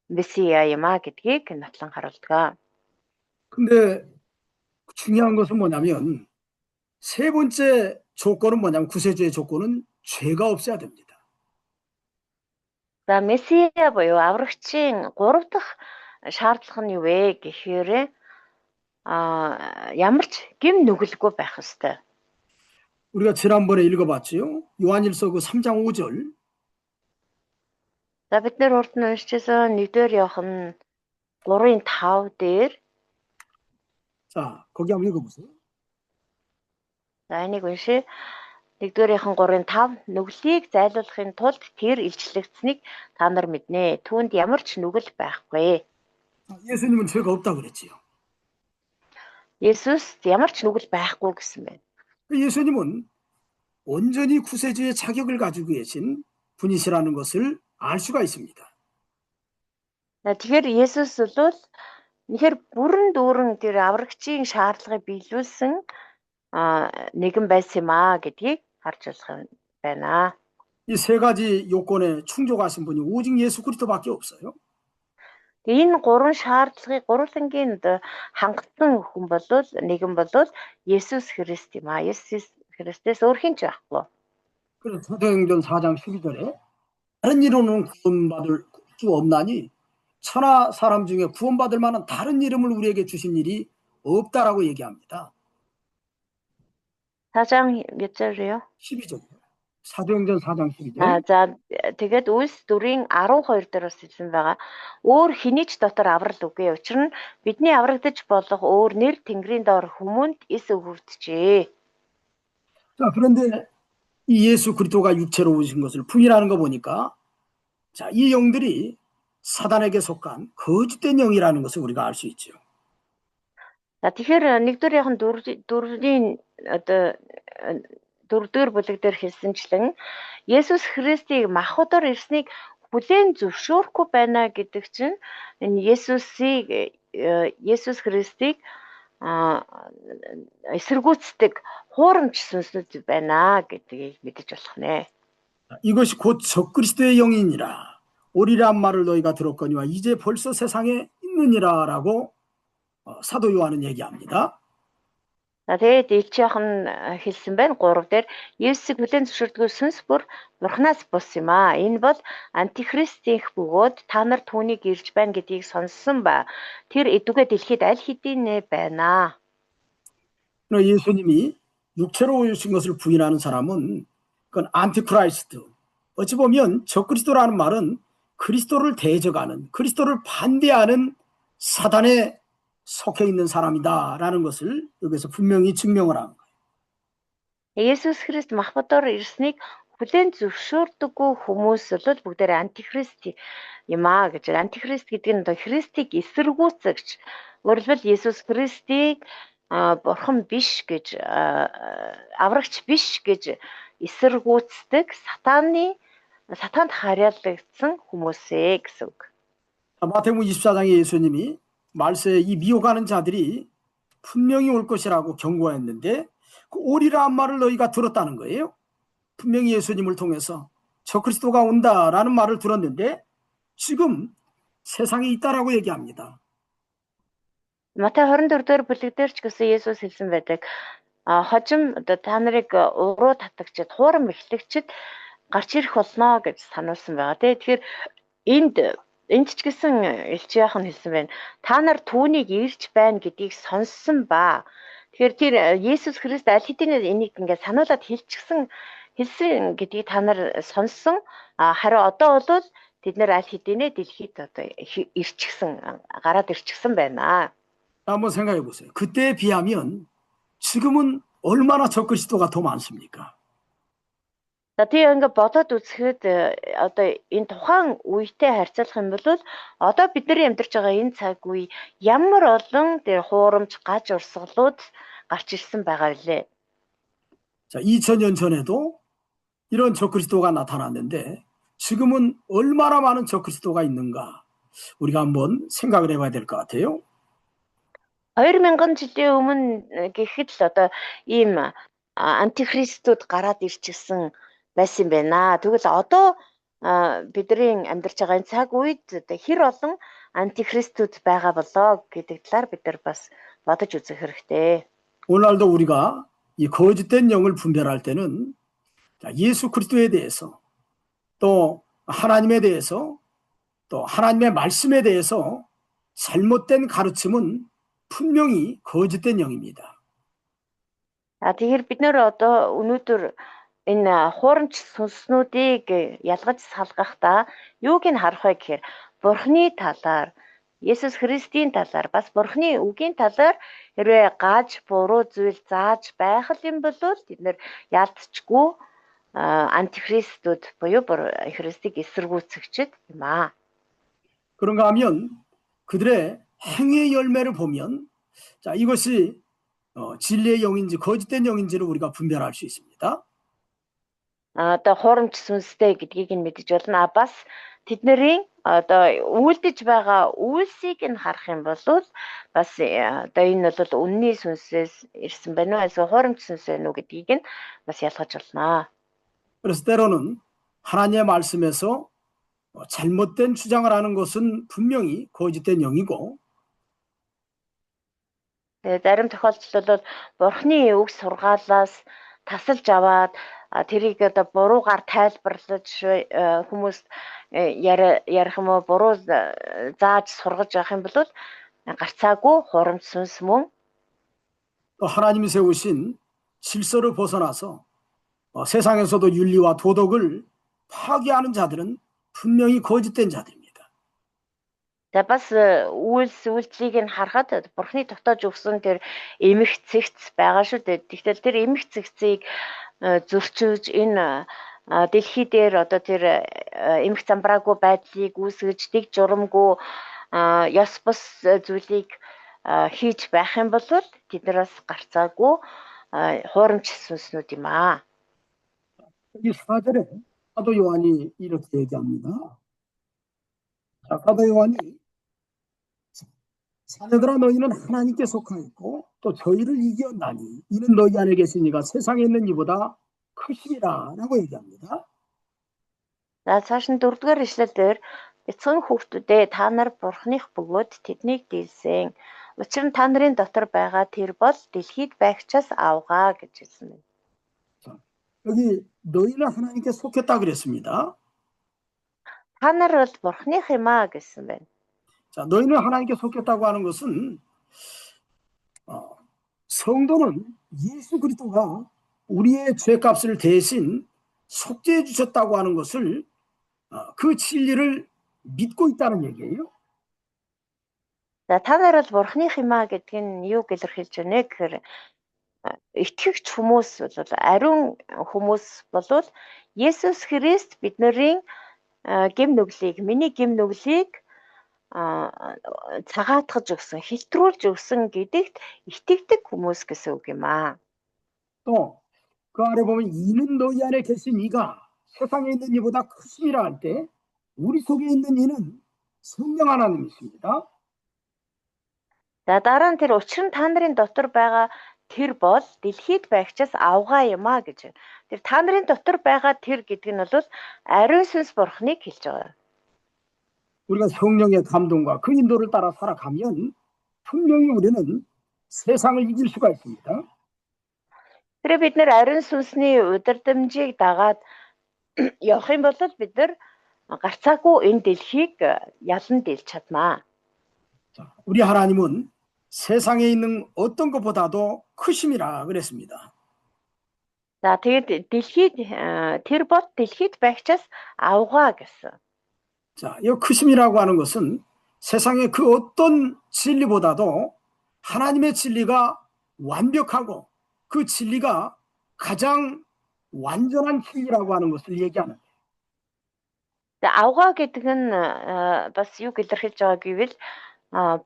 месиа юм а гэдгийг нотлон харуулдаг. 근데 중요한 것은 뭐냐면 세 번째 조건은 뭐냐면 구세주의 조건은 죄가 없어야 됩니다. За месиа буюу аврагчийн 3 дахь шаардлага нь юу вэ гэхээр ямар ч гим нүгэлгүй байх ёстой. 우리가 지난번에 읽어봤지요. 요한일서 그 3장 5절. За бид нэр урд нь уншижсэн 1-р Иохан 3:5 дээр 자, 거기 한번 읽어보세요. за энийг уншия. 1-р Иохан 3:5 нүглийг зайлуулахын тулд тэр илчлэгдсэнийг та нар мэднэ. Түүнд ямар ч нүгэл байхгүй. 예수님은 죄가 없다고 그랬지요. 예수스 ямар ч нүгэл байхгүй гэсэн байна. 예수님은 온전히 구세주의 자격을 가지고 계신 분이시라는 것을 알 수가 있습니다. Тэгэхээр Есүс бол нэхэр бүрэн дүүрэн тэр аврагчийн шаардлагыг биелүүлсэн нэгэн байсан юм аа гэдгийг харж болох байна. 이 세 가지 요건에 충족하신 분이 오직 예수 그리스도밖에 없어요. Энэ гурван шаардлагыг гурвангийн хангалтсан хүн болвол нэгэн болвол Есүс Христ юм аа. Есүс Христос өөр хэн ч байхгүй. 그래서 사도행전 4장 12절에 다른 이름으로는 구원받을 수 없나니 천하 사람 중에 구원받을 만한 다른 이름을 우리에게 주신 일이 없다라고 얘기합니다. 4장 몇 절이요? 12절. 사도행전 4장 12절. За тэгээд Үлс 4-ийн 12 дээр бас хэлсэн байгаа. Өөр хэний ч дотор аврал үгүй. Учир нь бидний аврагдаж болох өөр нэр Тэнгэрийн доор хүмүүнд эс өгөгдөжээ. 자, 그런데 이 예수 그리스도가 육체로 오신 것을 부인하는 거 보니까 자, 이 영들이 사단에게 속한 거짓된 영이라는 것을 우리가 알 수 있죠. За тэгэхээр 1-р Иохан 4-ийн одоо 4-р бүлэг дээр хэлсэнчлэн Есүс Христийг махбодоор ирснийг хүлээн зөвшөөрөхгүй байна гэдэг чинь энэ Есүс Христийг эсэргүүцдэг хуурамч сүнснүүд байна гэдгийг мэдэж болох нэ. 이것이 곧 적그리스도의 영이니라. 오리란 말을 너희가 들었거니와 이제 벌써 세상에 있느니라라고 사도 요한은 얘기합니다. За тэгээд Илч Иохан хэлсэн байна 3 дээр Есүсийг хүлээн зөвшөөрдөг сүнс бүр Бурханаас бус юм аа. Энэ бол антихристийн бөгөөд та нар түүнийг ирж байна гэдгийг сонссон ба тэр эдүгэ дэлхийд аль хэдийн байна. 예수님이 육체로 오신 것을 부인하는 사람은 그건 안티크라이스트. 어찌 보면 적그리스도라는 말은 그리스도를 대적하는, 그리스도를 반대하는 사단에 속해 있는 사람이다라는 것을 여기서 분명히 증명을 한 거예요. Есүс Христ махбодоор ирснийг хүлээн зөвшөөрдөггүй хүмүүс бол бүгдээр антихрист юм аа гэж. Антихрист гэдэг нь Христийг эсэргүүцэгч. Өөрөлдвөл Есүс Христийг бурхан биш гэж, аврагч биш гэж эсэргүүцдэг сатанд харьяалагдсан хүмүүсээ гэсэн үг. 마태복음 24장에 예수님이 말세에 이 미혹하는 자들이 분명히 올 것이라고 경고했는데 그 오리라는 말을 너희가 들었다는 거예요. 분명히 예수님을 통해서 적그리스도가 온다라는 말을 들었는데 지금 세상에 있다라고 얘기합니다. Матай 24-р бүлэг дээр ч гэсэн Есүс хэлсэн байдаг. Хожим та нарыг уруу татагчид, хуурам эхлэгчид гарч ирэх болно гэж сануулсан байгаа. Тэгэхээр энд ч гэсэн Элчияах нь хэлсэн байна. Та нар түүнийг ирж байна гэдгийг сонссон ба. Тэгэхээр тэр Есүс Христ аль хэдийн энийг ингээд сануулад хэлсэн гэдгийг та нар сонссон. Харин одоо бол тэд нар аль хэдийнэ дэлхийд одоо гараад ирчихсэн байна. 한번 생각해 보세요. 그때에 비하면 지금은 얼마나 적그리스도가 더 많습니까? За тийм ингээд бодоод үзэхэд одоо энэ тухайн үетэй харьцуулах юм бол одоо бид нар амьдарч байгаа энэ цаг үе ямар олон тэр хуурамч гаж урсгалууд гарч ирсэн байгаа билээ. 자, 2000년 전에도 이런 적그리스도가 나타났는데 지금은 얼마나 많은 적그리스도가 있는가 우리가 한번 생각을 해봐야 될 것 같아요. 2000 жилийн өмнө гэхэд л одоо ийм антихристууд гараад ирчихсэн байсан байна. Тэгвэл одоо бидний амьдарч байгаа энэ цаг үед хэр олон антихристууд байгаа болоо гэдэг талаар бид нар бас бодож үзэх хэрэгтэй. 오늘날도 우리가 이 거짓된 영을 분별할 때는 예수 그리스도에 대해서 또 하나님에 대해서 또 하나님의 말씀에 대해서 잘못된 가르침은 분명히 거짓된 영입니다. Тэгэхээр бид нэр одоо өнөөдөр энэ хуурамч сүнснүүдийг ялгаж салгахдаа юуг нь харах вэ гэхээр Бурхны талаар, Есүс Христийн талаар, бас Бурхны үгийн талаар хэрвээ гаж буруу зүйл зааж байх юм бол бид нэр ялцчгүй антихристүүд буюу Христийг эсэргүүцэгчд юм аа. 그런가 하면 그들의 행위의 열매를 보면 자, 이것이 진리의 영인지 거짓된 영인지를 우리가 분별할 수 있습니다. Одоо хуурамч сүнстэй гэдгийг нь мэдэж болно. Бас тэдний одоо үйлдэж байгаа үйлсийг нь харах юм бол бас одоо энэ бол үнний сүнсээс ирсэн байна уу эсвэл хуурамч сүнс байна уу гэдгийг нь бас ялгаж болно. 그래서 때로는 하나님의 말씀에서 잘못된 주장을 하는 것은 분명히 거짓된 영이고 зарим тохиолдолд бол Бурхны үг сургаалаас тасалж аваад тэрийг одоо буруугаар тайлбарлаж хүмүүст ярих юм уу буруу зааж сургаж явах юм бол гарцаагүй хурамч сүнс мөн 또 하나님이 세우신 질서를 벗어나서 세상에서도 윤리와 도덕을 파괴하는 자들은 분명히 거짓된 자들입니다. За бас үйлчлийг нь харахад Бурхны тогтоож өгсөн тэр эмх цэгц байгаа шүү дээ. Тэгтэл тэр эмх цэгцийг зөрчиж энэ дэлхий дээр одоо тэр эмх замбраагүй байдлыг үүсгэж дэг журамгүй ёс бус зүйлийг хийж байх юм бол тэднээс гарцаагүй хуурамч сүнснүүд юм аа. 여기 4절에 사도 요한이 이렇게 얘기합니다. 자, 사도 요한이 자녀들아 너희는 하나님께 속하였고 또 저희를 이겼나니 이는 너희 안에 계신 이가 세상에 있는 이보다 크시니라 라고 얘기합니다. За цааш нь 4-р ишлэлээр эцэг хүүхдүүдээ та нар Бурхных бөгөөд тэднийг дийлсэн. Учир нь та нарын дотор байгаа тэр бол дэлхийд байгчаас авгаа гэж хэлсэн байна. 여기 너희는 하나님께 속했다 그랬습니다. Та нар бол Бурхных юм аа гэсэн байна. 자, 너희는 하나님께 속했다고 하는 것은 성도는 예수 그리스도가 우리의 죄값을 대신 속죄해 주셨다고 하는 것을 그 진리를 믿고 있다는 얘기예요. За та нар бол Бурхных юм аа гэдэг нь юу илэрхийлж байна гэхээр итгэгч хүмүүс бол ариун хүмүүс бол Есүс Христ бидний гэм нүглийг миний гэм нүглийг цагаатгаж өгсөн, хилтрүүлж өгсөн гэдэгт итгэдэг хүмүүс гэсэн үг юм аа. 또 그 아래 보면 이는 너희 안에 계신 이가 세상에 있는 이보다 크심이라 할 때 우리 속에 있는 이는 성령 하나님이십니다. За дараа нь тэр учир нь та нарын дотор байгаа тэр бол дэлхийд байгчаас авгаа юм аа гэж. Тэр та нарын дотор байгаа тэр гэдэг нь бол ариун сүнс Бурхныг хэлж байгаа. 우리가 성령의 감동과 그 인도를 따라 살아가면 분명히 우리는 세상을 이길 수가 있습니다. Тэр бид нэр ариун сүнсний удирдамжийг дагаад явах юм бол бид нар гарцаагүй энэ дэлхийг ялан дэлж чаднаа. 자, 우리 하나님은 세상에 있는 어떤 것보다도 크심이라 그랬습니다. За тэгээд дэлхийд тэр бол дэлхийд байгчаас авгаа гэсэн. 자, 이 크심이라고 하는 것은 세상의 그 어떤 진리보다도 하나님의 진리가 완벽하고 그 진리가 가장 완전한 진리라고 하는 것을 얘기하는 거예요. За авгаа гэдэг нь бас юу илэрхийлж байгааг гэвэл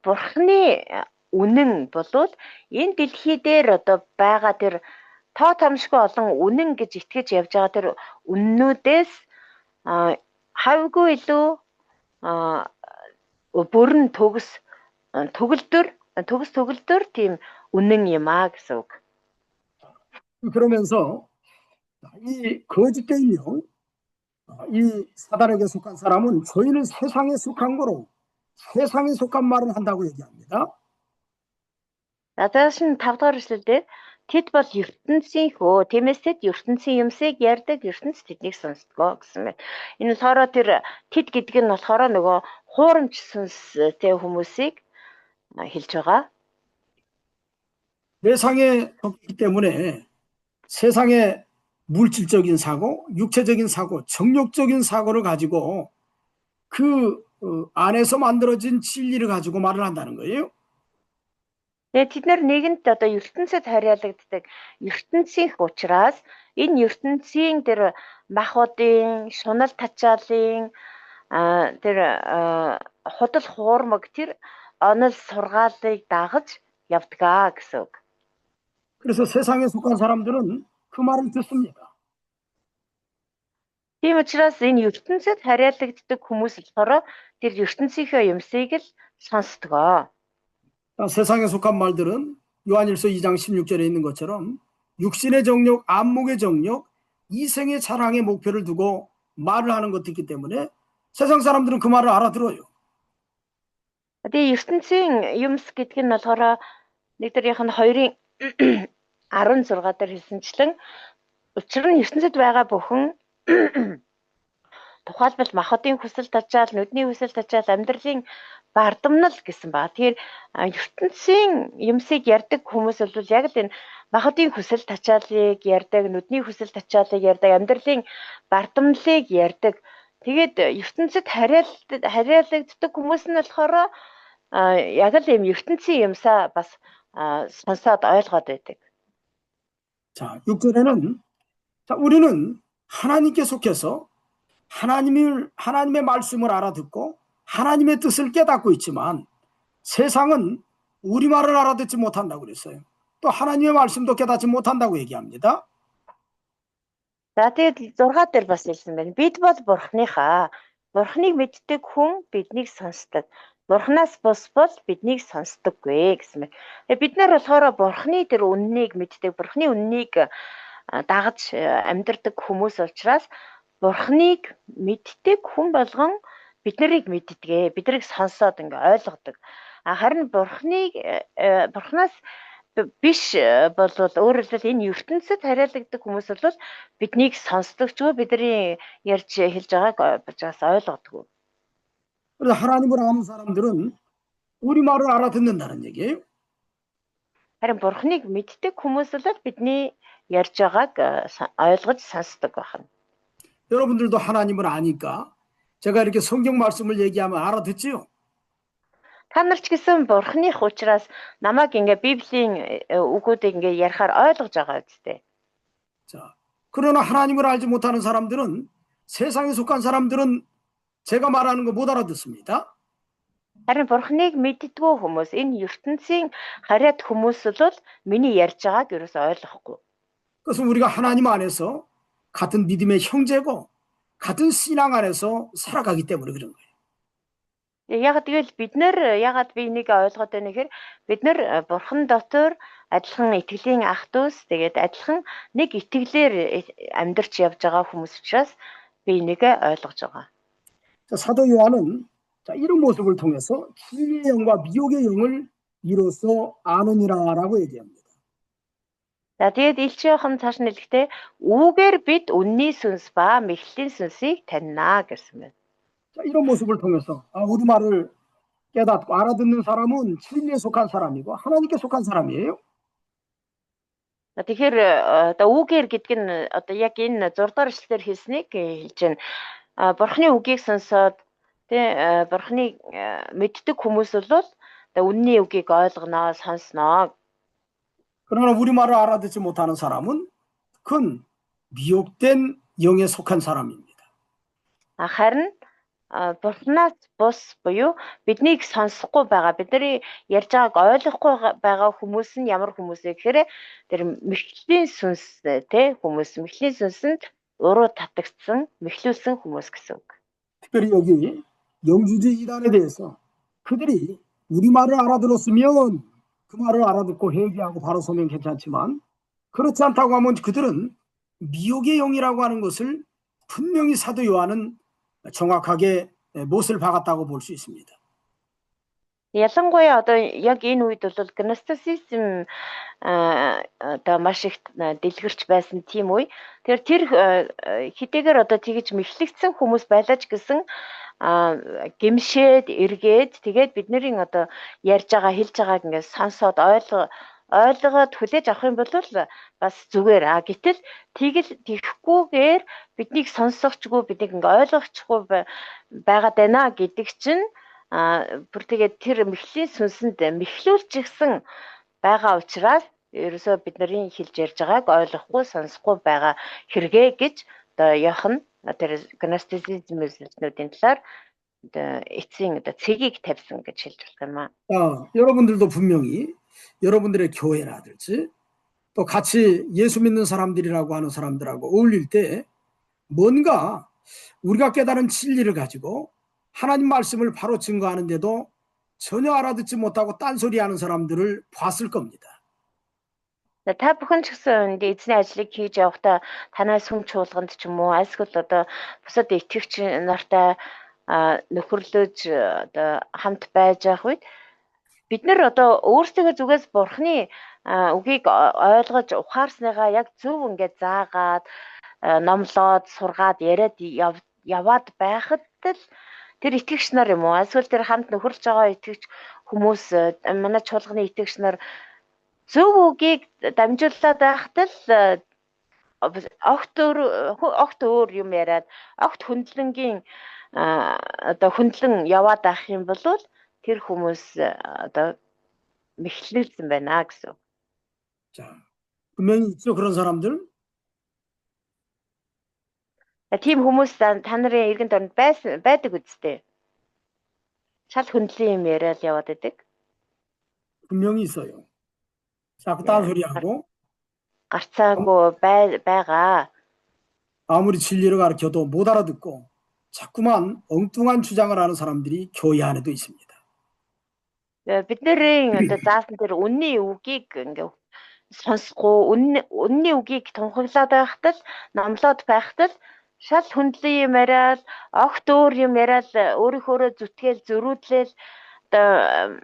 Бурхны үнэн болвол энэ дэлхий дээр одоо байгаа тэр тоо тамшгүй олон үнэн гэж итгэж явж байгаа тэр үннүүдээс хавьгүй илүү бүрэн төгөлдөр тийм үнэн юм аа гэсэн үг. 그러면서 이 거짓된 영, 이 사단에게 속한 사람은 저희는 세상에 속한 거로 세상에 속한 말을 한다고 얘기합니다. За даашин 5 дахь эшлэлдэр тэд бол ертөнцийн хөө тиймээс тэд ертөнцийн юмсыг ярьдаг ертөнц тэднийг сонсдгоо гэсэн байна. Энэ болохоор тэр тэд гэдэг нь болохоор нөгөө хуурамч сүнстэй хүмүүсийг хэлж байгаа. 세상에 속기 때문에 세상의 물질적인 사고, 육체적인 사고, 정욕적인 사고를 가지고 그 안에서 만들어진 진리를 가지고 말을 한다는 거예요. Тэгээд тэд нар нэгэнт одоо ертөнцид харьяалагддаг ертөнцийн учраас энэ ертөнцийн тэр махуудын шунал тачаалын тэр худал хуурмаг тэр онол сургаалыг дагаж явдгаа гэсэн үг. 그래서 세상에 속한 사람들은 그 말을 듣습니다. Тийм учраас энэ ертөнцид харьяалагддаг хүмүүс болохоор тэр ертөнцийнхөө юмсыг л сонсдгоо. 세상에 속한 말들은 요한일서 2장 16절에 있는 것처럼 육신의 정욕, 안목의 정욕, 이생의 자랑의 목표를 두고 말을 하는 것이기 때문에 세상 사람들은 그 말을 알아들어요. Тэгээ ертөнцийн юмс гэдэг нь болохоор нэгдэрийнх нь 2-ын 16 дээр хэлсэнчлэн учир нь ертөнцид байгаа бүхэн тухайлбал махбодын хүсэл тачаал, нүдний хүсэл тачаал, амьдралын бардамнал гэсэн ба. Тэгэхээр ертөнцийн юмсыг ярьдаг хүмүүс бол яг л энэ махбодын хүсэл тачаалыг ярьдаг, нүдний хүсэл тачаалыг ярьдаг, амьдралын бардамналыг ярьдаг. Тэгээд ертөнцид харьяалагддаг хүмүүс нь болохоор яг л юм ертөнцийн юмсаа бас сонсоод ойлгоод байдаг. 자, 6절에는 우리는 하나님께 속해서 하나님의 말씀을 알아듣고 하나님의 뜻을 깨닫고 있지만 세상은 우리 말을 알아듣지 못한다고 그랬어요. 또 하나님의 말씀도 깨닫지 못한다고 얘기합니다. За тэгээд 6 дээр бас хэлсэн байна. Бид бол Бурхныг мэддэг хүн биднийг сонсдог. Бурхнаас бус бол биднийг сонсдоггүй гэсэн байна. Бид нар болохоор Бурхны тэр үннийг мэддэг, Бурхны үннийг дагаж амьдардаг хүмүүс учраас Бурхныг мэддэг хүн болгон биднийг мэддэг, биднийг сонсоод ингээ ойлгодог. Харин Бурхнаас биш болвол өөрөөр хэлбэл энэ ертөнцид харьяалагддаг хүмүүс бол биднийг сонсдогчгүй, бидний ярьж хэлж байгааг бас ойлгодоггүй. 그래서 하나님을 아는 사람들은 우리 말을 알아듣는다는 얘기예요. Харин Бурхныг мэддэг хүмүүс бол бидний ярьж байгааг ойлгож сонсдог байна. 여러분들도 하나님을 아니까 제가 이렇게 성경 말씀을 얘기하면 알아듣지요? Та нар ч гэсэн Бурхных учраас намайг ингээ Библийн үгүүдийг ингээ ярихаар ойлгож байгаа үстэй. 자, 그러나 하나님을 알지 못하는 사람들은 세상에 속한 사람들은 제가 말하는 거 못 알아듣습니다. Харин Бурхныг мэддэггүй хүмүүс, энэ ертөнцийн харьяат хүмүүс бол миний ярьж байгааг ерөөсөй ойлгохгүй. 그것은 우리가 하나님 안에서 같은 믿음의 형제고 같은 신앙 안에서 살아가기 때문에 그런 거예요. Яг тэгэл бид нэр ягаад би энийг ойлгоод байна гэхээр бид нэр Бурхан дотор адилхан итгэлийн ах дүүс тэгээд адилхан нэг итгэлээр амьдарч явж байгаа хүмүүс учраас би энийг ойлгож байгаа. 자, 사도 요한은 이런 모습을 통해서 진리의 영과 미혹의 영을 이로써 아느니라라고 얘기합니다. За тэгээд Илчийнхэн цааш нь хэлэхдээ үүгээр бид үнний сүнс ба мэхлийн сүнсийг таньна гэсэн байна. 자, 이런 모습을 통해서 우리 말을 깨닫고 알아듣는 사람은 진리에 속한 사람이고 하나님께 속한 사람이에요. Тэгэхээр одоо үүгээр гэдэг нь одоо яг энэ 6 дахь эшлэлээр хэлснийг хэлж байна. Бурхны үгийг сонсоод тий бурхныг мэддэг хүмүүс бол одоо үнний үгийг ойлгоноо, сонсноо. 그러나 우리 말을 알아듣지 못하는 사람은 그건 미혹된 영에 속한 사람입니다. Харин бурхнаас бус буюу биднийг сонсохгүй байгаа, бидний ярьж байгааг ойлгохгүй байгаа хүмүүс нь ямар хүмүүс вэ гэхээр тэр мэхлийн сүнс тий хүмүүс, мэхлийн сүнсэнд уруу татагдсан, мэхлүүлсэн хүмүүс гэсэн үг. 특별히 여기 영주주의 이단에 대해서 그들이 우리 말을 알아들었으면 그 말을 알아듣고 회개하고 바로 서면 괜찮지만 그렇지 않다고 하면 그들은 미혹의 영이라고 하는 것을 분명히 사도 요한은 정확하게 못을 박았다고 볼 수 있습니다. Ялангуяа одоо яг энэ үед бол гностицизм одоо маш их дэлгэрч байсан тийм үе. Тэр хэдийгээр одоо тэгж мэхлэгдсэн хүмүүс байлаач гэсэн гимшээд эргээд тэгээд бидний одоо ярьж байгаа хэлж байгааг ингээд сонсоод ойлгоод хүлээж авах юм бол бас зүгээр. Гэтэл тэгхгүйгээр биднийг сонсохчгүй, биднийг ингээд ойлгохгүй байгаад байна гэдэг чинь бүр тэгээд тэр мэхлийн сүнсэнд мэхлүүлчихсэн байгаа учраас ерөөсөө бидний хэлж ярьж байгааг ойлгохгүй, сонсохгүй байгаа хэрэгэ гэж одоо Иохан тэр гностицизмын талаар эцсийн цэгийг тавьсан гэж хэлж байна. 여러분들도 분명히 여러분들의 교회라든지 또 같이 예수 믿는 사람들이라고 하는 사람들하고 어울릴 때 뭔가 우리가 깨달은 진리를 가지고 하나님 말씀을 바로 증거하는데도 전혀 알아듣지 못하고 딴소리하는 사람들을 봤을 겁니다. Та бүхэн ч гэсэн эзний ажлыг хийж явахдаа танаас сүм чуулганд ч юм уу эсвэл одоо бусад итгэгч нартай нөхөрлөж одоо хамт байж явах үед бид нар одоо өөрсдөө зүгээс бурхны үгийг ойлгож ухаарсныгаа яг зөв ингээд заагаад номлоод сургаад яриад яваад байхад л тэр итгэгч нар юм уу эсвэл тэр хамт нөхөрлж байгаа итгэгч хүмүүс манай чуулганы итгэгч нар зөв үгийг дамжуулаад байхад л огт өөр юм яриад огт хөндлөнгийн одоо хөндлөн яваад байх юм бол тэр хүмүүс одоо мэхлүүлсэн байна гэсэн. 자, 분명히 있죠 그런 사람들. Тийм хүмүүс та нарын эргэн тойронд байдаг үстэй. Шал хөндлөн юм яриад яваад байдаг. 분명히 있어요. 자꾸 딴소리하고 гарцаагүй байгаа. 아무리 진리를 가르쳐도 못 알아듣고 자꾸만 엉뚱한 주장을 하는 사람들이 교회 안에도 있습니다. Бидний одоо заасан тэр үнний үгийг ингээ сонсохгүй, үнний үгийг тунхаглаад байхад л номлоод байхад л шал хөндлөн юм яриад, огт өөр юм яриад өөрийнхөө зүтгээл зөрүүдлээл одоо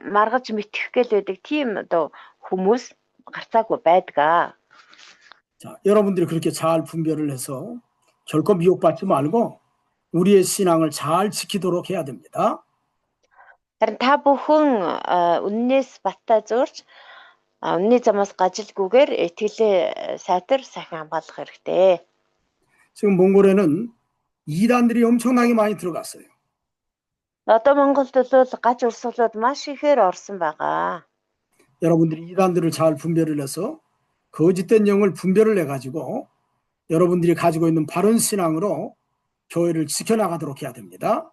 маргаж мэтгэх гээл байдаг тийм одоо хүмүүс гарцаагүй байдаг. 자, 여러분들이 그렇게 잘 분별을 해서 결코 미혹받지 말고 우리의 신앙을 잘 지키도록 해야 됩니다. Харин та бүхэн үннээс баттай зурж үнний замаас gaжилгүйгээр итгэлээ сайтар сайхан хамгаалах хэрэгтэй. 지금 몽골에는 이단들이 엄청나게 많이 들어갔어요. Одоо Монголд бол гаж урсгалууд маш ихээр орсон байгаа. 여러분들이 이단들을 잘 분별을 해서 거짓된 영을 분별을 해가지고 여러분들이 가지고 있는 바른 신앙으로 교회를 지켜나가도록 해야 됩니다.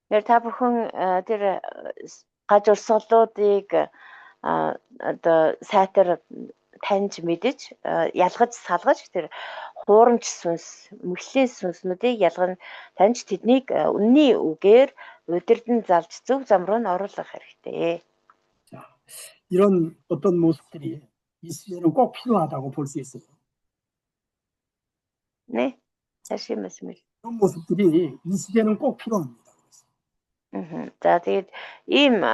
Та бүхэн тэр гаж урсгалуудыг одоо сайтар таньж мэдэж ялгаж салгаж тэр хуурамч сүнс, мэхлийн сүнснүүдийг ялган таньж тэднийг үнний үгээр удирдан залж зөв зам руу н оруулах хэрэгтэй. 자, 이런 어떤 모습들이 이 시대는 꼭 필요하다고 볼 수 있어요. 네, 다시 말씀해. 이런 모습들이 이 시대는 꼭 필요합니다. За тэгээд ийм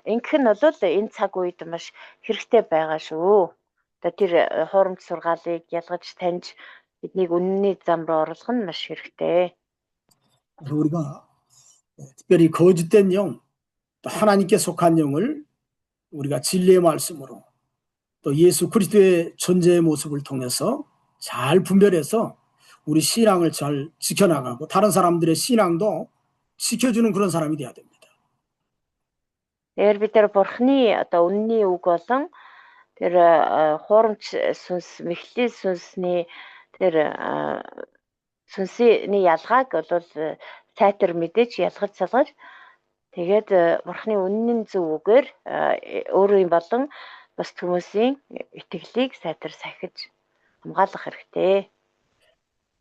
ингэх нь бол энэ цаг үед маш хэрэгтэй байгаа шүү. Одоо тэр хуурамч сургаалыг ялгаж таньж биднийг үнний зам руу оруулах нь маш хэрэгтэй. 그래서 우리가 특별히 거짓된 영, 또 하나님께 속한 영을 우리가 진리의 말씀으로 또 예수 그리스도의 존재의 모습을 통해서 잘 분별해서 우리 신앙을 잘 지켜나가고 다른 사람들의 신앙도 지켜주는 그런 사람이 돼야 됩니다. Тэгэхээр бид тэр бурхны одоо үнний үг болон тэр хуурамч сүнс, мэхлийн сүнсний тэр сүнсний ялгааг бол сайтар мэдээж ялгаж салгаж тэгээд бурхны үнэн зөв үгээр өөрийн болон бас хүмүүсийн итгэлийг сайтар сахиж хамгаалах хэрэгтэй.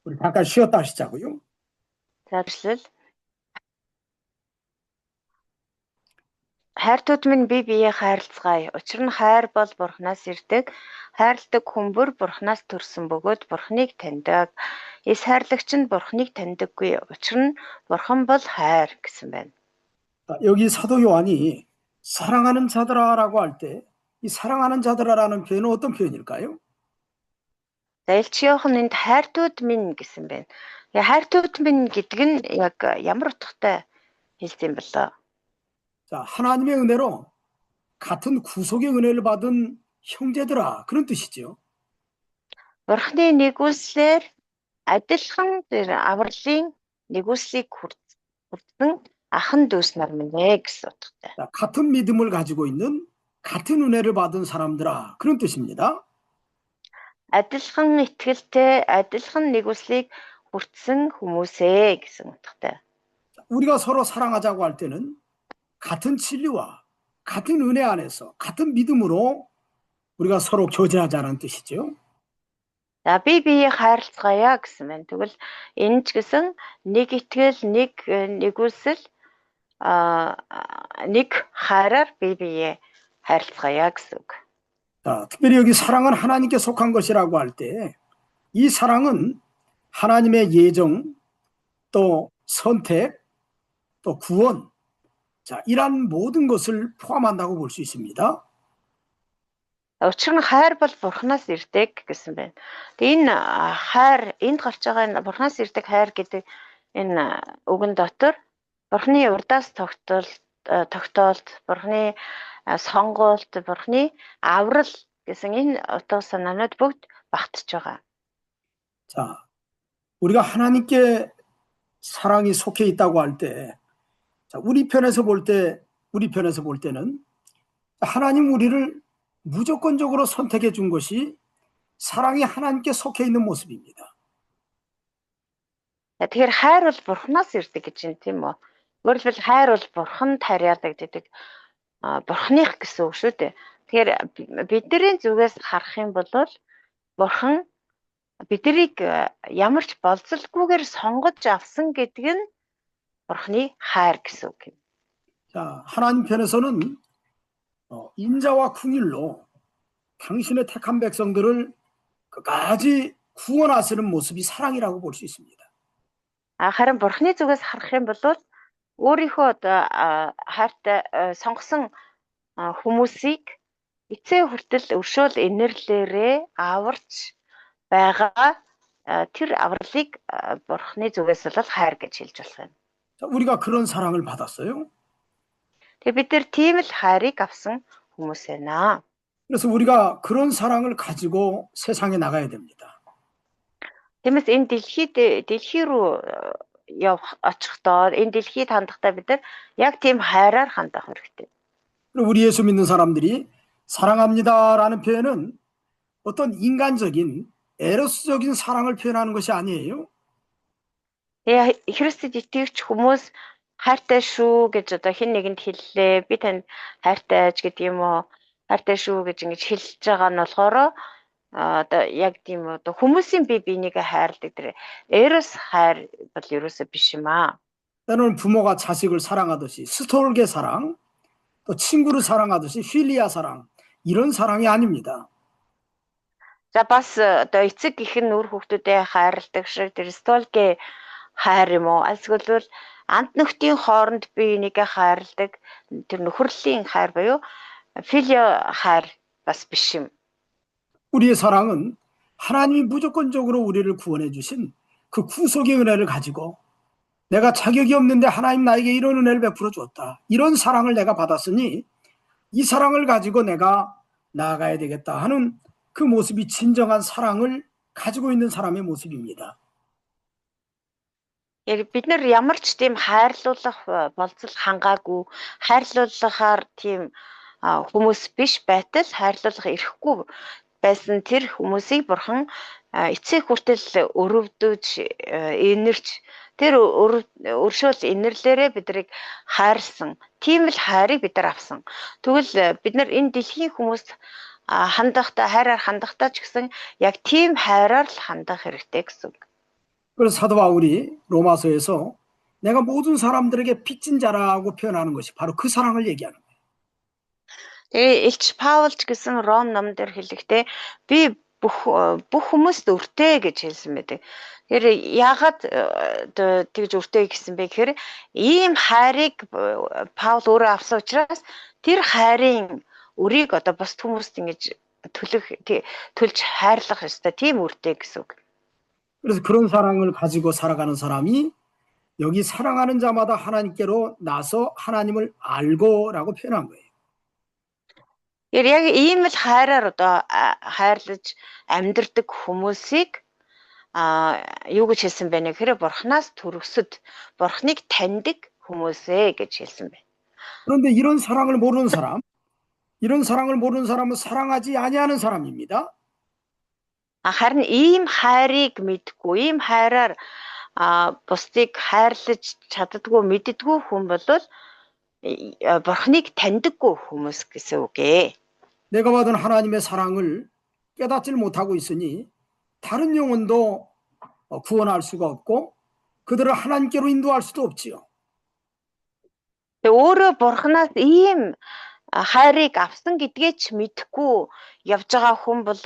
우리 잠깐 쉬었다 하시자고요. За бичлэл хайртууд минь бие биеэ хайрлцгаая. Учир нь хайр бол бурхнаас ирдэг. Хайрладаг хүн бүр бурхнаас төрсөн бөгөөд бурхныг таньдаг. Эс хайрлагч нь бурхныг таньдаггүй. Учир нь бурхан бол хайр гэсэн байна. 여기 사도 요한이 사랑하는 자들아라고 할 때 이 사랑하는 자들아라는 표현은 어떤 표현일까요? За Илч Иохан энд хайртууд минь гэсэн байна. Хайртууд минь гэдэг нь яг ямар утгатай хэлсэн болоо. 자, 하나님의 은혜로 같은 구속의 은혜를 받은 형제들아 그런 뜻이죠. Бурхны нэгүслэр адилхан тэр авралын нэгүслийг хүртсэн ахан дүүс нар минь гэсэн утгатай. 자, 같은 믿음을 가지고 있는 같은 은혜를 받은 사람들아 그런 뜻입니다. Адилхан итгэлтэй, адилхан нэгүслийг хүртсэн хүмүүсээ гэсэн утгатай. 우리가 서로 사랑하자고 할 때는 같은 진리와 같은 은혜 안에서 같은 믿음으로 우리가 서로 교제하자는 뜻이죠. За бие биеэ хайрлцгаая гэсэн байна. Тэгвэл энэ ч гэсэн нэг итгэл, нэг нэгүсэл нэг хайраар бие биеэ хайрлцгаая гэсэн үг. 자, 특별히 여기 사랑은 하나님께 속한 것이라고 할 때 이 사랑은 하나님의 예정, 또 선택, 또 구원, 자, 이러한 모든 것을 포함한다고 볼 수 있습니다. Учир нь хайр бол бурхнаас ирдэг гэсэн байна. Тэгээ энэ хайр энд гарч байгаа энэ бурхнаас ирдэг хайр гэдэг энэ үгэн дотор бурхны урдаас тогтоолт, бурхны сонгуульт, бурхны аврал гэсэн энэ утга санаанууд бүгд багтж байгаа. 자, 우리가 하나님께 사랑이 속해 있다고 할 때, 자, 우리 편에서 볼 때는 하나님 우리를 무조건적으로 선택해 준 것이 사랑이 하나님께 속해 있는 모습입니다. Тэгэхээр хайр бол бурхнаас ирдэг гэж юм тийм үү? Өөрөөр хэлбэл хайр бол бурханд харьяадаг гэдэг бурхных гэсэн үг шүү дээ. Тэгэхээр бидний зүгээс харах юм бол бурхан биднийг ямар ч болцолгүйгээр сонгож авсан гэдэг нь бурхны хайр гэсэн үг юм. 자, 하나님 편에서는 인자와 궁일로 당신의 택한 백성들을 끝까지 구원하시는 모습이 사랑이라고 볼 수 있습니다. Харин бурхны зүгээс харах юм бол өөрийнхөө хайртай сонгосон хүмүүсийг эцээ хүртэл өршөөл инэрлээрээ аварч байгаа тэр авралыг бурхны зүгээс бол хайр гэж хэлж болох юм. 자, 우리가 그런 사랑을 받았어요. Тэгээ бид нар тийм л хайрыг авсан хүмүүс байна. 그래서 우리가 그런 사랑을 가지고 세상에 나가야 됩니다. Тиймээс энэ дэлхий рүү очихдоо энэ дэлхийд хандахдаа бид нар яг тийм хайраар хандах хэрэгтэй. 우리 예수 믿는 사람들이 사랑합니다라는 표현은 어떤 인간적인 에로스적인 사랑을 표현하는 것이 아니에요. Тэгээ Христэд итгэгч хүмүүс хайртай шүү гэж одоо хэн нэгэнд хэллээ. Би танд хайртай аж гэдэг юм уу? Хайртай шүү гэж ингэж хэлж байгаа нь болохоор одоо яг тийм одоо хүмүүсийн бие биенийгээ хайрладаг тэр эрос хайр бол ерөөсөө биш юм аа. 때로는 부모가 자식을 사랑하듯이 스톨게 사랑, 또 친구를 사랑하듯이 필리아 사랑, 이런 사랑이 아닙니다. За бас одоо эцэг гэх нь үр хүүхдүүдэд хайрладаг шиг тэр столге хайр юм уу? Эсвэл амт нөхдийн хооронд биенийгээ хайрладаг тэр нөхөрлийн хайр буюу филио хайр бас биш юм. 우리의 사랑은 하나님이 무조건적으로 우리를 구원해 주신 그 구속의 은혜를 가지고 내가 자격이 없는데 하나님 나에게 이런 은혜를 베풀어 주었다. 이런 사랑을 내가 받았으니 이 사랑을 가지고 내가 나아가야 되겠다 하는 그 모습이 진정한 사랑을 가지고 있는 사람의 모습입니다. Яг бид нар ямар ч тийм хайрлуулах болцол хангаагүй хайрлуулахаар тийм хүмүүс биш байтал хайрлуулах ирэхгүй байсан тэр хүмүүсийг бурхан эцэг хүртэл өрөвдөж инэрч тэр өршөөл инэрлээрээ бидрийг хайрлсан. Тийм л хайрыг бид нар авсан. Тэгвэл бид нар энэ дэлхийн хүмүүст хандахдаа хайраар хандахдаа ч гэсэн яг тийм хайраар л хандах хэрэгтэй гэсэн. 그래서 사도 바울이 로마서에서 내가 모든 사람들에게 빚진 자라고 표현하는 것이 바로 그 사랑을 얘기하는 거예요. Тэгээ Илч Паулч гэсэн Ром номон дээр хэлэхдээ би бүх хүмүүст өртөө гэж хэлсэн байдаг. Тэр яагаад тэгж өртөө гэсэн бэ гэхээр ийм хайрыг Паул өөрөө авсан учраас тэр хайрын өрийг одоо бус хүмүүст ингэж төлж хайрлах ёстой тийм өртөө гэсэн үг. 그래서 그런 사랑을 가지고 살아가는 사람이 여기 사랑하는 자마다 하나님께로 나서 하나님을 알고라고 표현한 거예요. Яг ийм л хайраар одоо хайрлаж амьдрдаг хүмүүсийг юу гэж хэлсэн бэ гэхээр бурхнаас төрөсөд бурхныг таньдаг хүмүүсээ гэж хэлсэн байна. 그런데 이런 사랑을 모르는 사람, 이런 사랑을 모르는 사람은 사랑하지 아니하는 사람입니다. Харин ийм хайрыг мэдгүй, ийм хайраар бусдыг хайрлаж чаддгүй, мэддэггүй хүн бол бурхныг таньдаггүй хүмүүс гэсэн үг ээ. 내가 받은 하나님의 사랑을 깨닫질 못하고 있으니 다른 영혼도 구원할 수가 없고 그들을 하나님께로 인도할 수도 없지요. өөрөө бурхнаас ийм хайрыг авсан гэдгээ ч мэдэхгүй явж байгаа хүн бол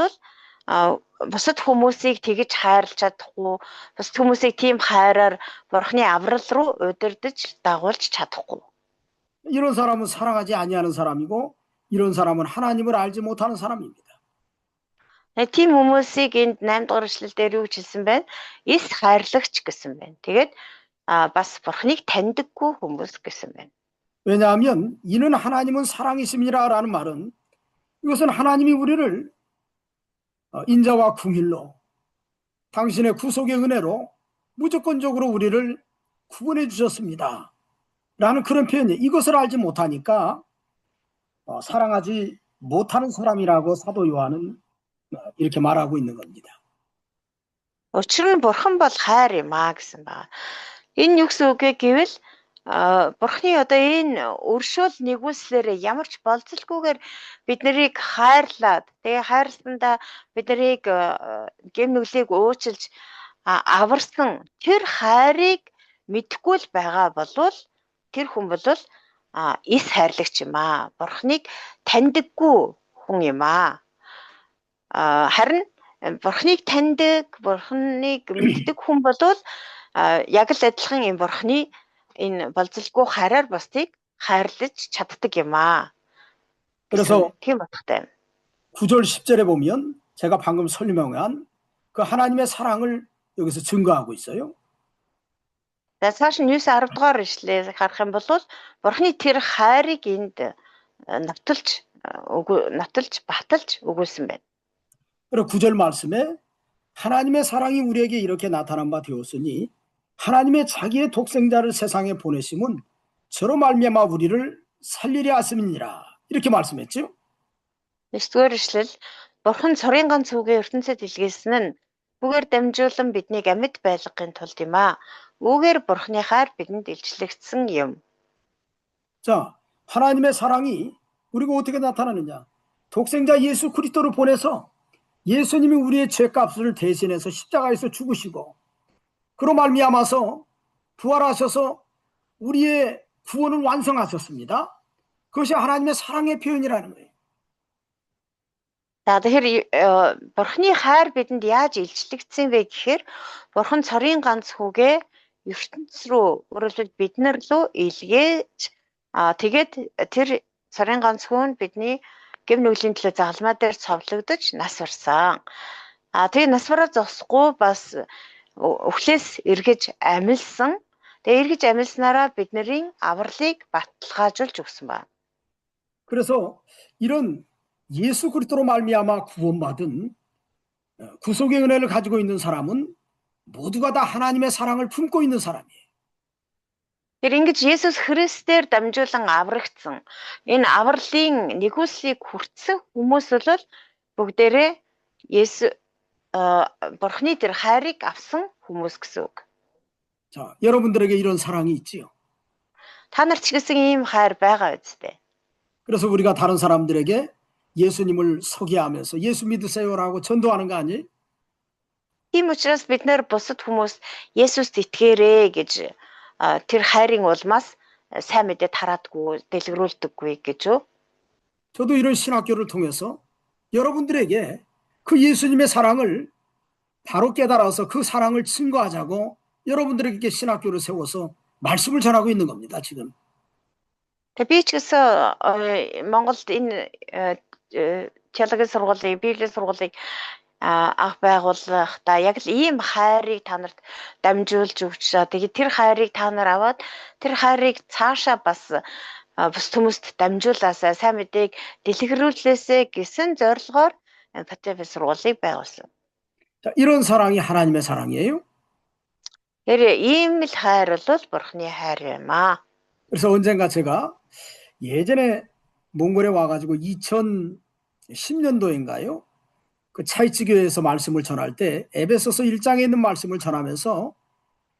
бусад хүмүүсийг тэгж хайрлаж чадахгүй, бусад хүмүүсийг тийм хайраар бурхны аврал руу удирдах дагуулж чадахгүй. 이런 사람은 사랑하지 아니하는 사람이고 이런 사람은 하나님을 알지 못하는 사람입니다. Тийм хүмүүсийг энд 8 дугаар эшлэлдэр юу хэлсэн байна? Эс хайрлагч гэсэн байна. Тэгээд бас бурхныг таньдаггүй хүмүүс гэсэн байна. 왜냐하면 이는 하나님은 사랑이심이라라는 말은 이것은 하나님이 우리를 인자와 궁일로 당신의 구속의 은혜로 무조건적으로 우리를 구원해 주셨습니다. 라는 그런 표현이에요. 이것을 알지 못하니까 사랑하지 못하는 사람이라고 사도 요한은 이렇게 말하고 있는 겁니다. Учир нь бурхан бол хайр юм аа гэсэн байна. Энэ юу гэсэн үг вэ гэвэл бурхны одоо энэ өршөөл нэгүслэр ямар ч болцолгүйгээр бид нарыг хайрлаад тэгээ хайрласандаа бид нарыг гэм нүглийг уучилж аварсан тэр хайрыг мэдхгүй л байгаа болвол тэр хүн бол эс хайрлагч юм аа. Бурхныг таньдаггүй хүн юм аа. Харин бурхныг таньдаг, бурхныг мэддэг хүн бол яг л адилхан энэ бурхны энэ болцолгүй хайраар бусдыг хайрлаж чаддаг юм аа. 그래서 тийм утгатай. 9절 10절에 보면 제가 방금 설명한 그 하나님의 사랑을 여기서 증거하고 있어요. Цааш нь 9-10 дугаар ишлээ харах юм бол бурхны тэр хайрыг энд навталж баталж өгүүлсэн байна. 그리고 9절 말씀에 하나님의 사랑이 우리에게 이렇게 나타난 바 되었으니 하나님의 자기의 독생자를 세상에 보내심은 저로 말미암아 우리를 살리려 하심이니라. 이렇게 말씀했죠. 9-р ишлэл бурхан цорын ганц үгээ ертөнцид илгээсэн нь бүгээр дамжуулан биднийг амьд байлгахын тулд юм аа. Үүгээр бурхны хайр бидэнд илчлэгдсэн юм. 자, 하나님의 사랑이 우리가 어떻게 나타나느냐? 독생자 예수 그리스도를 보내서 예수님이 우리의 죄값을 대신해서 십자가에서 죽으시고 그로 말미암아서 부활하셔서 우리의 구원을 완성하셨습니다. 그것이 하나님의 사랑의 표현이라는 거예요. За тэгэхээр бурхны хайр бидэнд яаж илчлэгдсэн вэ гэхээр бурхан цорын ганц хүүгээ ертөнц рүү өөрөлдвөл биднэр рүү илгээж тэгээд тэр цорын ганц хүн бидний гэм нүглийн төлөө загалмаа дээр цовлогдож нас барсан. Тэгээ нас бараа зогсохгүй бас өвхлээс эргэж амилсан. Тэгээ эргэж амилснараа бидний авралыг баталгаажуулж өгсөн байна. 그래서 이런 예수 그리스도로 말미암아 구원받은 구속의 은혜를 가지고 있는 사람은 모두가 다 하나님의 사랑을 품고 있는 사람이에요. Тэр ингэж Есүс Христээр дамжуулан аврагдсан. Энэ авралын нэгүслийг хүртсэн хүмүүс бол бүгдээрээ Бурхны тэр хайрыг авсан хүмүүс гэсэн үг. 자, 여러분들에게 이런 사랑이 있지요. Та нарт ч гэсэн ийм хайр байгаа үстэй. 그래서 우리가 다른 사람들에게 예수님을 소개하면서 예수 믿으세요라고 전도하는 거 아니에요? Тийм учраас бид нэр бусад хүмүүс Есүст итгээрэй гэж тэр хайрын улмаас сайн мэдээ тараадгүй, дэлгэрүүлдэггүй гэж юу? 저도 이런 신학교를 통해서 여러분들에게 그 예수님의 사랑을 바로 깨달아서 그 사랑을 증거하자고 여러분들에게 신학교를 세워서 말씀을 전하고 있는 겁니다, 지금. Тэгээ би ч гэсэн Монголд энэ теологийн сургуулийг, Библийн сургуулийг анх байгуулахдаа яг л ийм хайрыг та нарт дамжуулж өгч, тэгээд тэр хайрыг та нар аваад тэр хайрыг цаашаа бас бус хүмүүст дамжуулаасаа сайн мэдээг дэлгэрүүлээсэ гэсэн зорилгоор ПТФ сургуулийг байгуулсан. 자, 이런 사랑이 하나님의 사랑이에요. Тэр ийм л хайр бол Бурхны хайр юм аа. 그래서 언젠가 제가 예전에 몽골에 와가지고 2010년도인가요? 그 차이치교회에서 말씀을 전할 때 에베소서 1장에 있는 말씀을 전하면서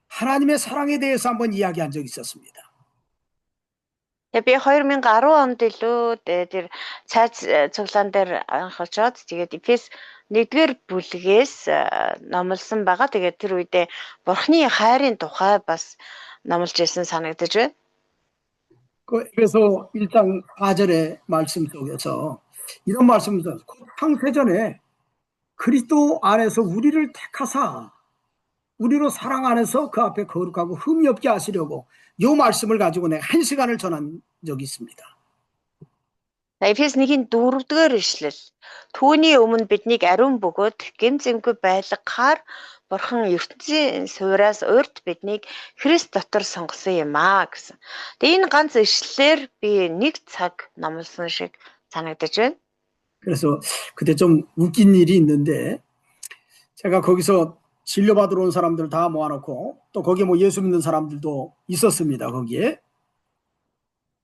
하나님의 사랑에 대해서 한번 이야기한 적이 있었습니다. Тэгээ би 2010 онд илүү тэр цайз цуглаан дээр анх очоод тэгээд Эфес 1-р бүлгээс номлосон байгаа. Тэгээд тэр үедээ Бурхны хайрын тухай бас номлож ирсэн санагдаж байна. 그 에베소 1장 4절의 말씀 속에서 이런 말씀을 창세전에 그리스도 안에서 우리를 택하사 우리로 사랑 안에서 그 앞에 거룩하고 흠이 없게 하시려고 이 말씀을 가지고 내가 1시간을 전한 적이 있습니다. Эфес 1-ийн 4-р ишлэл. Түүний өмнө биднийг ариун бөгөөд гэмзэмгүй байлгахаар Бурхан ертөнцийн суураас урьд биднийг Христ дотор сонгосон юм аа гэсэн. Тэгээ энэ ганц ишлэлээр би нэг цаг номлосон шиг санагдаж байна. 그래서 그때 좀 웃긴 일이 있는데 제가 거기서 진료받으러 온 사람들 다 모아놓고 또 거기에 뭐 예수 믿는 사람들도 있었습니다. 거기에.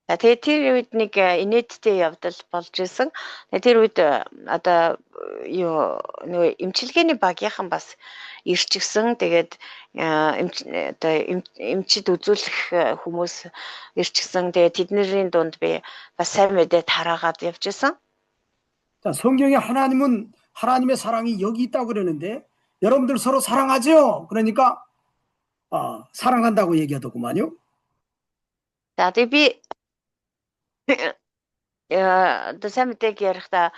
Тэгээ тэр үед нэг инээдтэй явдал болж исэн. Тэр үед одоо юу нөгөө эмчилгээний багийнхан бас ирчихсэн. Тэгээд одоо эмчид үзүүлэх хүмүүс ирчихсэн. Тэгээд тэдний дунд би бас сайн мэдээ тараагаад явж исэн. 자, 성경에 하나님은 하나님의 사랑이 여기 있다고 그러는데 여러분들 서로 사랑하죠? 그러니까 사랑한다고 얘기하더구만요. За тэгээ би одоо сайн мэдээг ярихдаа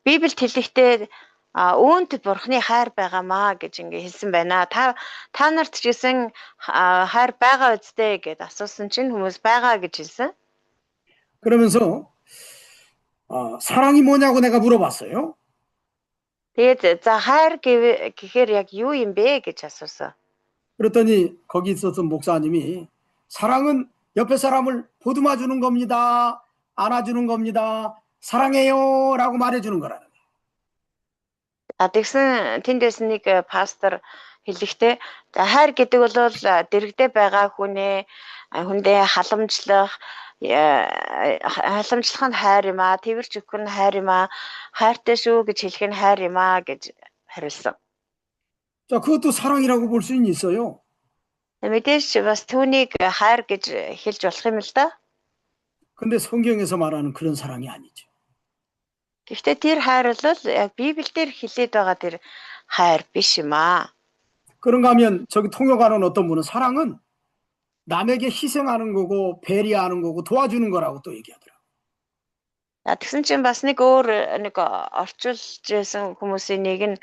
Библи хэлэхдээ үүнд Бурхны хайр байгаамаа гэж ингээ хэлсэн байна. Та нарт ч гэсэн хайр байгаа үстэй гэд асуусан чинь хүмүүс байгаа гэж хэлсэн. 그러면서 사랑이 뭐냐고 내가 물어봤어요. Тэгээд за хайр гэхээр яг юу юм бэ гэж асуусан. 그랬더니 거기 있었던 목사님이 사랑은 옆에 사람을 보듬어 주는 겁니다. 안아주는 겁니다. 사랑해요 라고 말해주는 거라는 거예요. Тэгсэн тэндээс нэг пастор хэлэхдээ хайр гэдэг бол дэрэгдээ байгаа хүндээ халамжлах нь хайр юм аа, тэрвэрч өгөх нь хайр юм аа, хайртай шүү гэж хэлэх нь хайр юм аа гэж хариулсан. 자, 그것도 사랑이라고 볼 수는 있어요. мэдээж бас түүнийг хайр гэж хэлж болох юм л да. 근데 성경에서 말하는 그런 사랑이 아니죠. Гэхдээ тэр хайр бол яг Библиэлд хэлээд байгаа тэр хайр биш юм аа. 그런가 하면 저기 통역하는 어떤 분은 사랑은 남에게 희생하는 거고 배려하는 거고 도와주는 거라고 또 얘기하더라고요. Тэгсэн чинь бас нэг өөр нэг орчуулж байсан хүмүүсийн нэг нь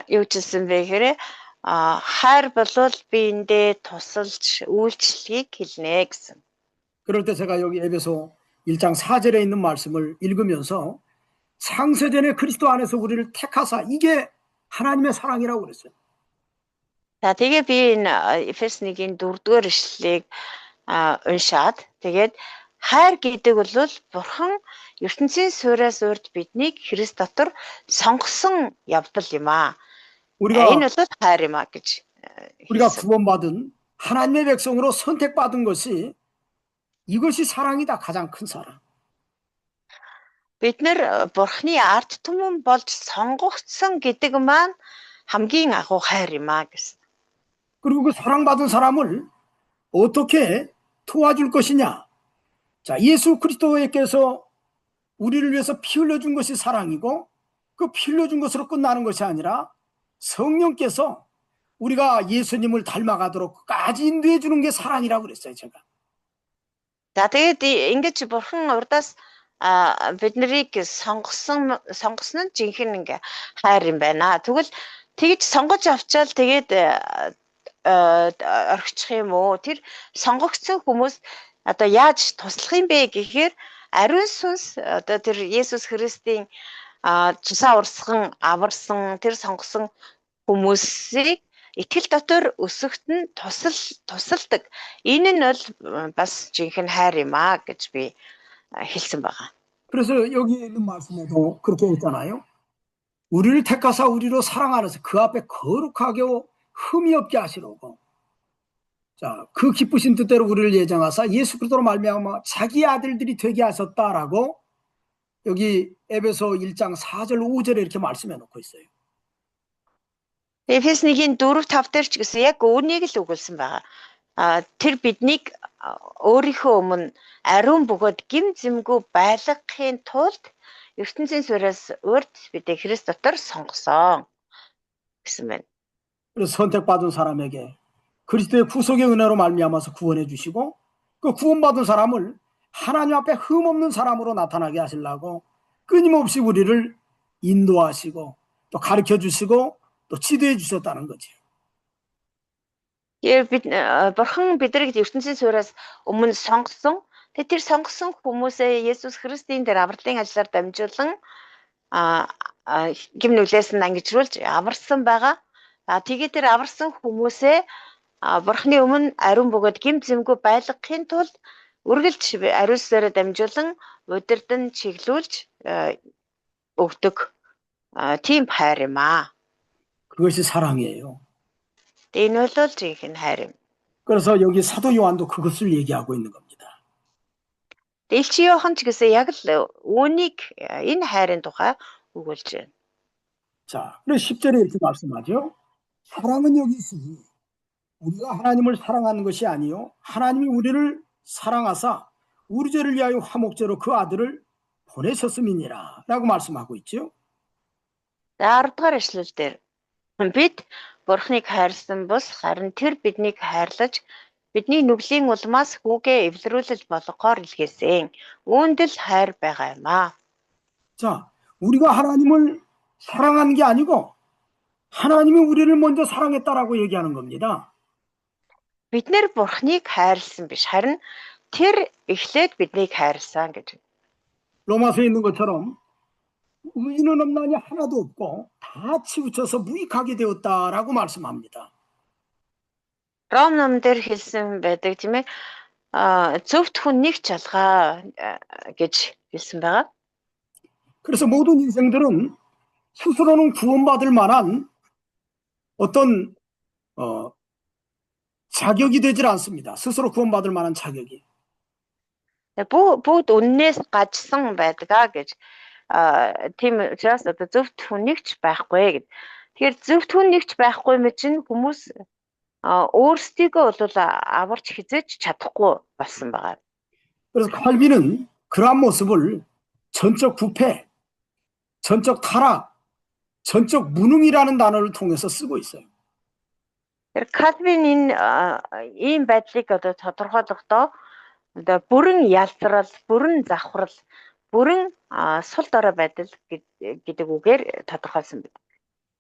юу гэсэн бэ гэхээр хайр болвол биендээ тусалж үйлчлэгийг хэлнэ гэсэн. 그럴 때 제가 여기 에베소 1장 4절에 있는 말씀을 읽으면서 창세전에 그리스도 안에서 우리를 택하사 이게 하나님의 사랑이라고 그랬어요. За тэгээ би энэ Эфес 1-ийн 4-р эшлэлийг уншаад тэгээд хайр гэдэг бол Бурхан ертөнцийн суурьаас урьд биднийг Христ дотор сонгосон явдал юм аа. Энэ бол хайр юм аа гэж. 우리가 구원받은 하나님의 백성으로 선택받은 것이 이것이 사랑이다. 가장 큰 사랑. Бид нэр Бурханы ард түмэн болж сонгогдсон гэдэг маань хамгийн агуу хайр юм аа гэсэн. 그리고 그 사랑받은 사람을 어떻게 도와줄 것이냐? 자, 예수 그리스도께서 우리를 위해서 피 흘려준 것이 사랑이고 그 피 흘려준 것으로 끝나는 것이 아니라 성령께서 우리가 예수님을 닮아가도록 끝까지 인도해 주는 게 사랑이라고 그랬어요, 제가. За тэгээд ингэж Бурхан урдаас бид нарыг сонгосон нь жинхэнэ ингээ хайр юм байна. Тэгвэл тэгж сонгож авчаал тэгээд орхичих юм уу? Тэр сонгогдсон хүмүүс одоо яаж туслах юм бэ гэхээр ариун сүнс одоо тэр Есүс Христийн цусаа урсган аварсан тэр сонгосон хүмүүсийг итгэл дотор өсөхт нь тусалдаг. Энэ нь бол бас жинхэнэ хайр юм аа гэж би хэлсэн байгаа. 그래서 여기 있는 말씀에도 그렇게 했잖아요. 우리를 택하사 우리로 사랑하면서 그 앞에 거룩하게 흠이 없게 하시려고. 자, 그 기쁘신 뜻대로 우리를 예정하사 예수 그리스도로 말미암아 자기 아들들이 되게 하셨다라고 여기 에베소 1장 4절 5절에 이렇게 말씀해 놓고 있어요. Эфес 1-ийн 4-5 дээр ч гэсэн яг үүнийг л өгүүлсэн байгаа. Тэр биднийг өөрийнхөө өмнө ариун бөгөөд гим зэмгүй байлгахын тулд ертөнцийн суурьаас урьд бидээ Христ дотор сонгосон гэсэн байна. 그래서 선택받은 사람에게 그리스도의 구속의 은혜로 말미암아서 구원해 주시고 그 구원받은 사람을 하나님 앞에 흠없는 사람으로 나타나게 하시려고 끊임없이 우리를 인도하시고 또 가르쳐 주시고 또 지도해 주셨다는 거죠. Бид Бурхан биднийг ертөнцийн суурьаас өмнө сонгосон. Тэр сонгосон хүмүүсээ Есүс Христийн дээр авралын ажлаар дамжуулан гим нүглээс нь ангижруулж аварсан байгаа. Тэгээд тэр аварсан хүмүүсээ Бурханы өмнө ариун бөгөөд гим зэмгүй байлгахын тулд үргэлж ариун сүрээр дамжуулан удирдан чиглүүлж өгдөг тийм хайр юм аа. 그것이 사랑이에요. Энэ бол жинхэнэ хайр юм. 그래서 여기 사도 요한도 그것을 얘기하고 있는 겁니다. Дэлч Иохан ч гэсэн яг л үүнийг энэ хайрын тухай өгүүлж байна. 자, 그래서 10절에 이렇게 말씀하죠. 사랑은 여기 있으니 우리가 하나님을 사랑하는 것이 아니요 하나님이 우리를 사랑하사 우리 죄를 위하여 화목제로 그 아들을 보내셨음이니라 라고 말씀하고 있죠. 10 дугаар эшлэл дээр бид Бурхныг хайрлсан бус харин тэр биднийг хайрлаж бидний нүглийн улмаас хүүгээ эвлэрүүлж болгохоор илгээсэн. Үүнд л хайр байгаа юм аа. 자, 우리가 하나님을 사랑하는 게 아니고 하나님이 우리를 먼저 사랑했다라고 얘기하는 겁니다. Бид нэр Бурхныг хайрлсан биш харин тэр эхлээд биднийг хайрлсан гэж. 로마서에 있는 것처럼 의인은 없나니 하나도 없고 다 치우쳐서 무익하게 되었다라고 말씀합니다. Ром номон дээр хэлсэн байдаг тийм ээ. Зөвхт хүн нэг ч алгаа гэж хэлсэн байгаа. 그래서 모든 인생들은 스스로는 구원받을 만한 어떤 자격이 되질 않습니다. 스스로 구원받을 만한 자격이. Бүгд үннээс гажсан байдгаа гэж тийм учраас одоо зөвхт хүн нэг ч байхгүй гэд. Тэгэхээр зөвхт хүн нэг ч байхгүй мэт чинь хүмүүс өөрсдийгөө бол аварч хизээж чадахгүй болсон байгаа. 그래서 칼빈은 그러한 모습을 전적 부패, 전적 타락, 전적 무능이라는 단어를 통해서 쓰고 있어요. Тэр Кальвин ийм байдлыг одоо тодорхойлохдоо одоо бүрэн ялцрал, бүрэн завхрал, бүрэн сул дорой байдал гэдэг үгээр тодорхойлсон байна.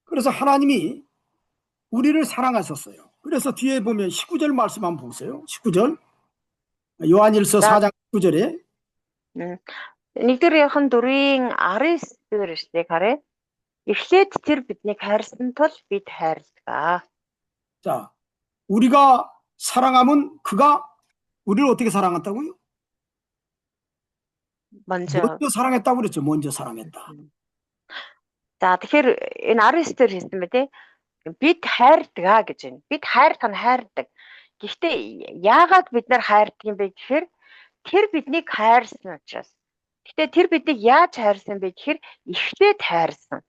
그래서 하나님이 우리를 사랑하셨어요. 그래서 뒤에 보면 19절 말씀 한번 보세요. 19절 요한일서 4장 19절에 Нэгдүгээр Иохан 4-ийн 19-р эшлэгийг харъя. Эхлээд тэр биднийг хайрсан тул бид хайрлаа. 자, 우리가 사랑하면 그가 우리를 어떻게 사랑했다고요? 먼저. 먼저 사랑했다고 그랬죠. 먼저 사랑했다. За тэгэхээр энэ 19-р хэлсэн бэ те. Бид хайрдаг гэж байна. Бид хайрлах нь хайрдаг. Гэхдээ яагаад бид нар хайрдаг юм бэ гэхээр тэр биднийг хайрсан учраас. Гэхдээ тэр биднийг яаж хайрсан бэ гэхээр эхлээд хайрсан.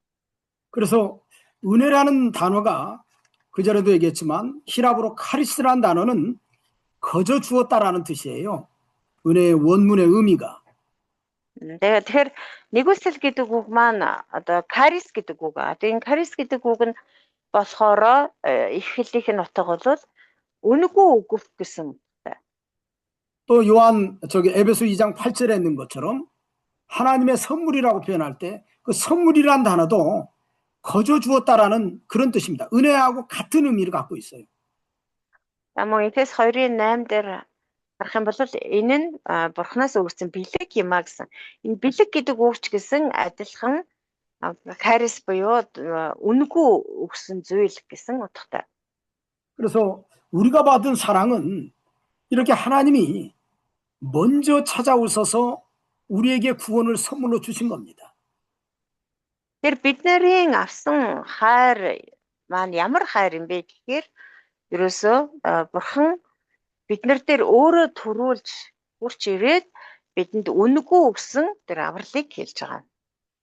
그래서 은혜라는 단어가 그 전에도 얘기했지만 히랍어로 카리스라는 단어는 거저 주었다라는 뜻이에요. 은혜의 원문의 의미가. Тэгэхээр нэгүсэл гэдэг үг маань одоо карис гэдэг үг. Одоо энэ карис гэдэг үг нь болохоор их хэллийнх нь утга бол үнэгүй өгөх гэсэн. 또 에베소 2장 8절에 있는 것처럼 하나님의 선물이라고 표현할 때 그 선물이란 단어도 거저 주었다라는 그런 뜻입니다. 은혜하고 같은 의미를 갖고 있어요. Мөн Эфес 2-ын 8 дээр харах юм бол энэ нь бурхнаас өгсөн бэлэг юм а гэсэн. Энэ бэлэг гэдэг үгч гэсэн адилхан карис буюу үнэгүй өгсөн зүйл гэсэн утгатай. 그래서 우리가 받은 사랑은 이렇게 하나님이 먼저 찾아오셔서 우리에게 구원을 선물로 주신 겁니다. Тэр бидний авсан хайр маань ямар хайр юм бэ гэхээр ерөөсөө бурхан биднэр дээр өөрөө төрүүлж хурч ирээд бидэнд үнэгүй өгсөн тэр авралыг хэлж байгаа.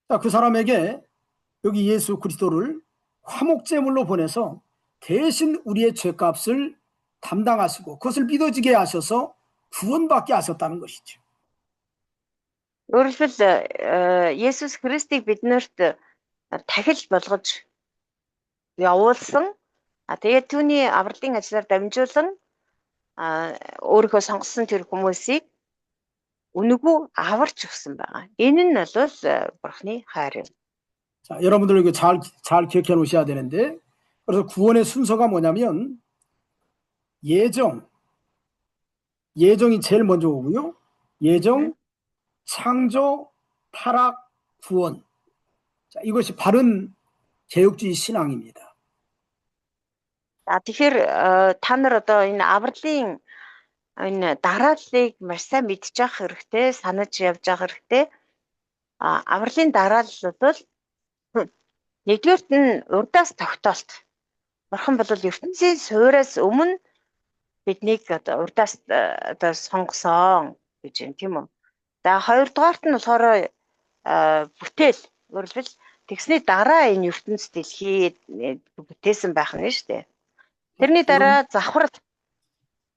자, 그 사람에게 여기 예수 그리스도를 화목제물로 보내서 대신 우리의 죄값을 담당하시고 그것을 믿어지게 하셔서 구원받게 하셨다는 것이죠. Өөрөлдвөл Есүс Христийг биднэрт тахил болгож явуулсан. Тэгээд түүний авралын ажлаар дамжуулан өөрийнхөө сонгосон тэр хүмүүсийг үнэгүй аварч өгсөн байгаа. Энэ нь бол бурхны хайр юм. 자, 여러분들 이거 잘 기억해 놓으셔야 되는데, 그래서 구원의 순서가 뭐냐면 예정이 제일 먼저 오고요. 예정, 창조, 타락, 구원. 자, 이것이 바른 개혁주의 신앙입니다. Тэгэхээр та нар одоо энэ авралын энэ дарааллыг маш сайн мэдчих хэрэгтэй, санаж явж явах хэрэгтэй. Авралын дараалал бол нэгдүгээрт нь урдаас тогтоолт. Бурхан бол ертөнцийн суураас өмнө биднийг одоо урдаас одоо сонгосон гэж юм тийм үү. За хоёрдугаарт нь болохоор бүтээл. Өөрөлдвөл тэгсний дараа энэ ертөнц дэлхий бүтээсэн байх нь шүү дээ. Тэрний дараа завхрал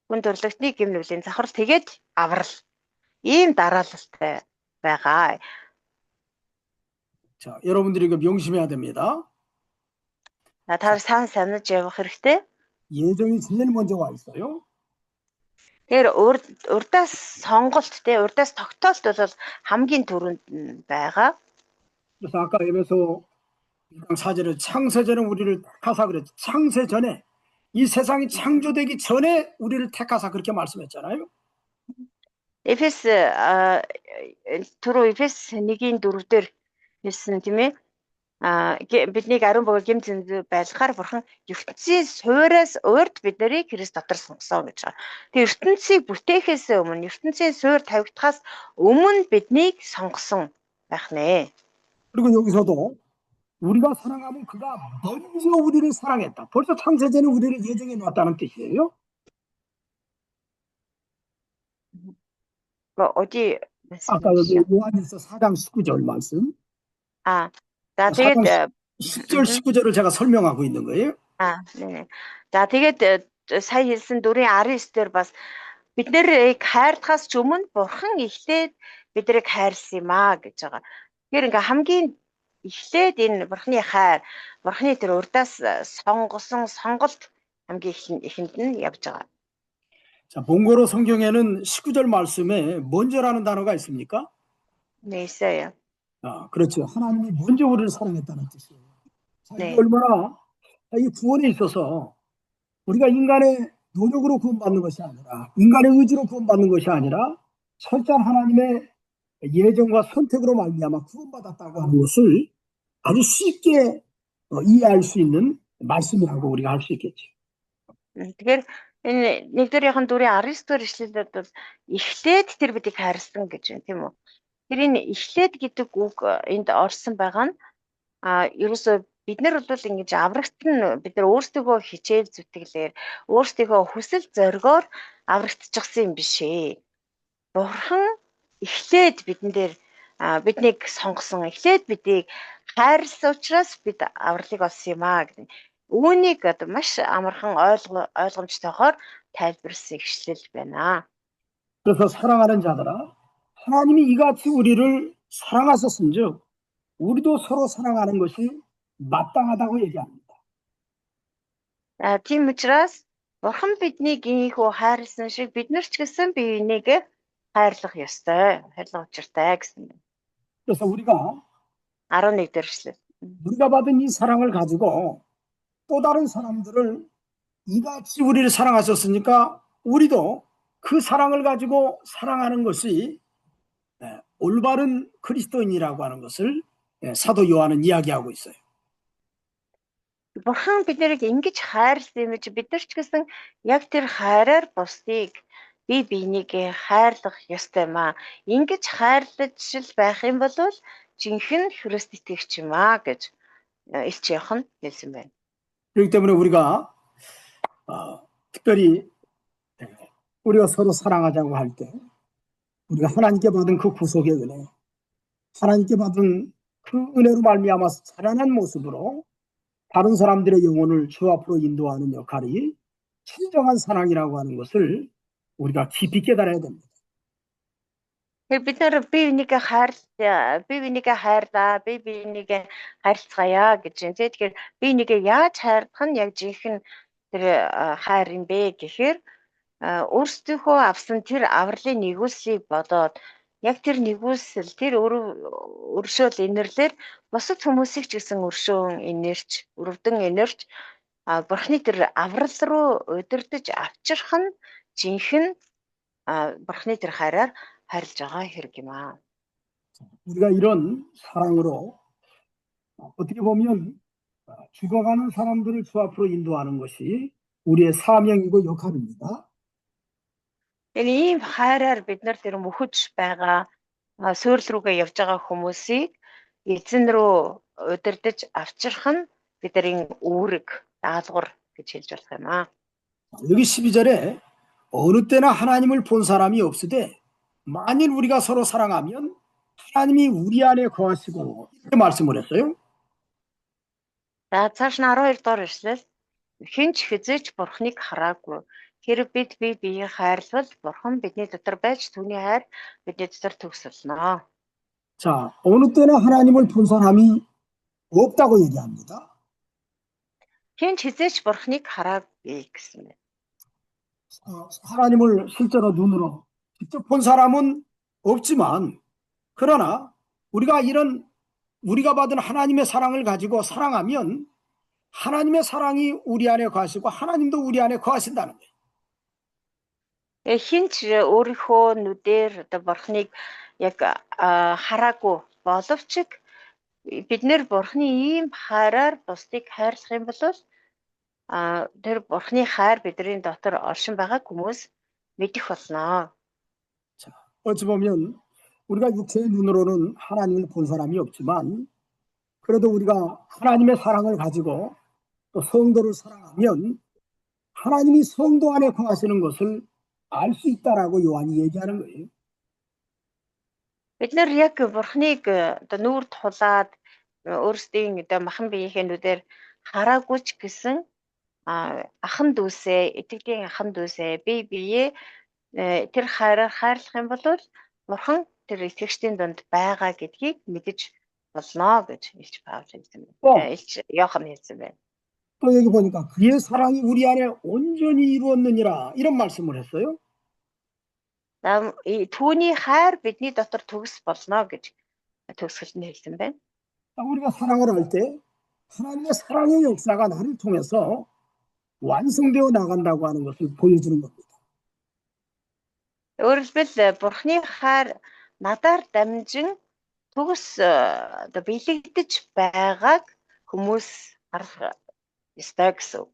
хүн төрлөختний гимнүлийн завхрал тэгээд аврал. Ийм дараалалтай байгаа. 자, 여러분들이 이거 명심해야 됩니다. 다 산аж явах хэрэгтэй. 예정이 제일 먼저 와 있어요. Тэр урдаас сонголт те урдаас тогтоолт бол хамгийн түрүүнд байгаа. 그래서 아까 에베소 2장 4절에 창세전에 우리를 택하사 그랬죠. 창세전에 이 세상이 창조되기 전에 우리를 택하사 그렇게 말씀했잖아요. Эфес түрүү Эфес 1-ийн 4-дэр хэлсэн тийм ээ. Биднийг ариун богоо гэмт зэнд байлгахаар бурхан ертөнцийн суураас урд биднийг Христ дотор сонгосон гэж байгаа. Тэгээ ертөнцийг бүтээхээс өмнө ертөнцийн суур тавигдахаас өмнө биднийг сонгосон байх нэ. 그리고 여기서도 우리가 사랑하면 그가 먼저 우리를 사랑했다. 벌써 창세전에 우리를 예정해 놨다는 뜻이에요. 어디 아까 여기 요한일서 4장 19절 말씀. 자, тэгээд 10절 19절을 제가 설명하고 있는 거예요. 네. За тэгээд сая хэлсэн 4:19-дэр бас бид нэр хайрлахаас ч өмнө бурхан эхлээд биднийг хайрлсан юм аа гэж байгаа. Тэгэхээр ингээ хамгийн эхлээд энэ бурханы хайр, бурханы тэр урдаас сонгосон сонголт хамгийн ихэнд нь явж байгаа. 자, 본고로 성경에는 19절 말씀에 먼저라는 단어가 있습니까? 네, 있어요. 그렇죠. 하나님이 먼저 우리를 사랑했다는 뜻이에요. 자, 네. 얼마나 이 구원에 있어서 우리가 인간의 노력으로 구원받는 것이 아니라 인간의 의지로 구원받는 것이 아니라 철저한 하나님의 예정과 선택으로 말미암아 구원받았다고 하는 것을 아주 쉽게 이해할 수 있는 말씀이라고 우리가 할 수 있겠죠. Тэгэхээр энэ 1-ийн 4:19 ишлэлд бол эхлээд тэр бидийг хайрлсан гэж байна тийм үү? Тэр энэ эхлээд гэдэг үг энд орсон байгаа нь ерөөсөө бид нар бол ингэж аврагт нь бид нар өөрсдөө хичээл зүтгэлээр өөрсдөө хүсэл зоригоор аврагдчихсан юм биш ээ. Бурхан эхлээд бидэн дээр биднийг сонгосон, эхлээд бидийг хайрлсан учраас бид авралыг олсон юм аа гэдэг. Үүнийг маш амархан ойлгомжтойгоор тайлбарласан ишлэл байна. 그래서 사랑하는 자들아, 하나님이 이같이 우리를 사랑하셨은즉 우리도 서로 사랑하는 것이 마땅하다고 얘기합니다. Тийм учраас Бурхан биднийг ийхүү хайрлсан шиг бид нар ч гэсэн бие биенийг хайрлах ёстой, хайрлах учиртай гэсэн байна. 그래서 우리가 11-р ишлэл. 우리가 받은 이 사랑을 가지고 또 다른 사람들을 이같이 우리를 사랑하셨으니까 우리도 그 사랑을 가지고 사랑하는 것이 올바른 그리스도인이라고 하는 것을 사도 요한은 이야기하고 있어요. Бурхан биднийг ингэж хайрлсан юм чи бид нар ч гэсэн яг тэр хайраар бусдыг бие биенийг хайрлах ёстой маа. Ингэж хайрлаж байх юм бол жинхэнэ Христ итгэгч юм аа гэж Илч Иохан хэлсэн байна. 그렇기 때문에 우리가 특별히 우리가 서로 사랑하자고 할 때 우리가 하나님께 받은 그 구속의 은혜, 하나님께 받은 그 은혜로 말미암아 자라난 모습으로 다른 사람들의 영혼을 주 앞으로 인도하는 역할이 진정한 사랑이라고 하는 것을 우리가 깊이 깨달아야 됩니다. Бид нар бие биенийг хайрлаа, бие биенийг хайрлцгаая гэж байна. Тэгэхээр бие биенийг яаж хайрлах нь яг жинхэнэ тэр хайр юм бэ гэхээр өөрсдийнхөө авсан тэр авралын нэгүслийг бодоод яг тэр нэгүсэл тэр өршөөл инэрлэр бусад хүмүүсийг ч гэсэн өрөвдөн инэрч Бурхны тэр аврал руу удирдах авчрах нь жинхэнэ Бурхны тэр хайраар хайрлж байгаа хэрэг юм аа. 우리가 이런 사랑으로 어떻게 보면 죽어가는 사람들을 주 앞으로 인도하는 것이 우리의 사명이고 역할입니다. Энэ ийм хайраар бид нар тэр мөхөж байгаа суурь руугаа явж байгаа хүмүүсийг эзэн рүү удирдах авчрах нь бидний үүрэг, даалгавар гэж хэлж болох юм аа. 여기 12절에 어느 때나 하나님을 본 사람이 없으되 만일 우리가 서로 사랑하면 하나님이 우리 안에 거하시고 이렇게 말씀을 했어요. За цааш нь 12 дугаар ишлэл хэн ч хизээч Бурхныг хараагүй. Хэрэг бид бие биеийг хайрлал Бурхан бидний дотор байж түүний хайр бидний дотор төгсөлнө. 자, 어느 때나 하나님을 본 사람이 없다고 얘기합니다. Хэн ч хизээч Бурхныг хараагүй гэсэн байна. 하나님을 실제로 눈으로 직접 본 사람은 없지만 그러나 우리가 받은 하나님의 사랑을 가지고 사랑하면 하나님의 사랑이 우리 안에 거하시고 하나님도 우리 안에 거하신다는 거예요. Хэн ч өөрийнхөө нүдээр Бурхныг яг хараагүй боловч бид нэр Бурхны ийм хайраар бусдыг хайрлах юм бол тэр Бурхны хайр бидний дотор оршин байгааг хүмүүс мэдэх болно. 자, 어찌 보면 우리가 육체의 눈으로는 하나님을 본 사람이 없지만 그래도 우리가 하나님의 사랑을 가지고 또 성도를 사랑하면 하나님이 성도 안에 거하시는 것을 알 수 있다라고 요한이 얘기하는 거예요. Бид нар яг Бурхныг нүүр тулаад өөрсдийн махан биеийнхээ нүдээр хараагүй ч гэсэн ахан дүүсээ, итгэлийн ахан дүүсээ бие биеэ тэр хайраар хайрлах юм бол Бурхан тэр итгэгчдийн дунд байгаа гэдгийг мэдэж болно гэж Илч Паул хэлсэн байна. Илч Иохан хэлсэн байна. 또 여기 보니까 그의 사랑이 우리 안에 온전히 이루었느니라 이런 말씀을 했어요. Түүний хайр бидний дотор төгс болно гэж төгсгөлд нь хэлсэн байна. 우리가 사랑을 할 때 하나님의 사랑의 역사가 나를 통해서 완성되어 나간다고 하는 것을 보여주는 겁니다. Өөрөлдвөл Бурхны хайр надаар дамжин төгс одоо бэлэгдэж байгааг хүмүүс харах ёстой гэсэн.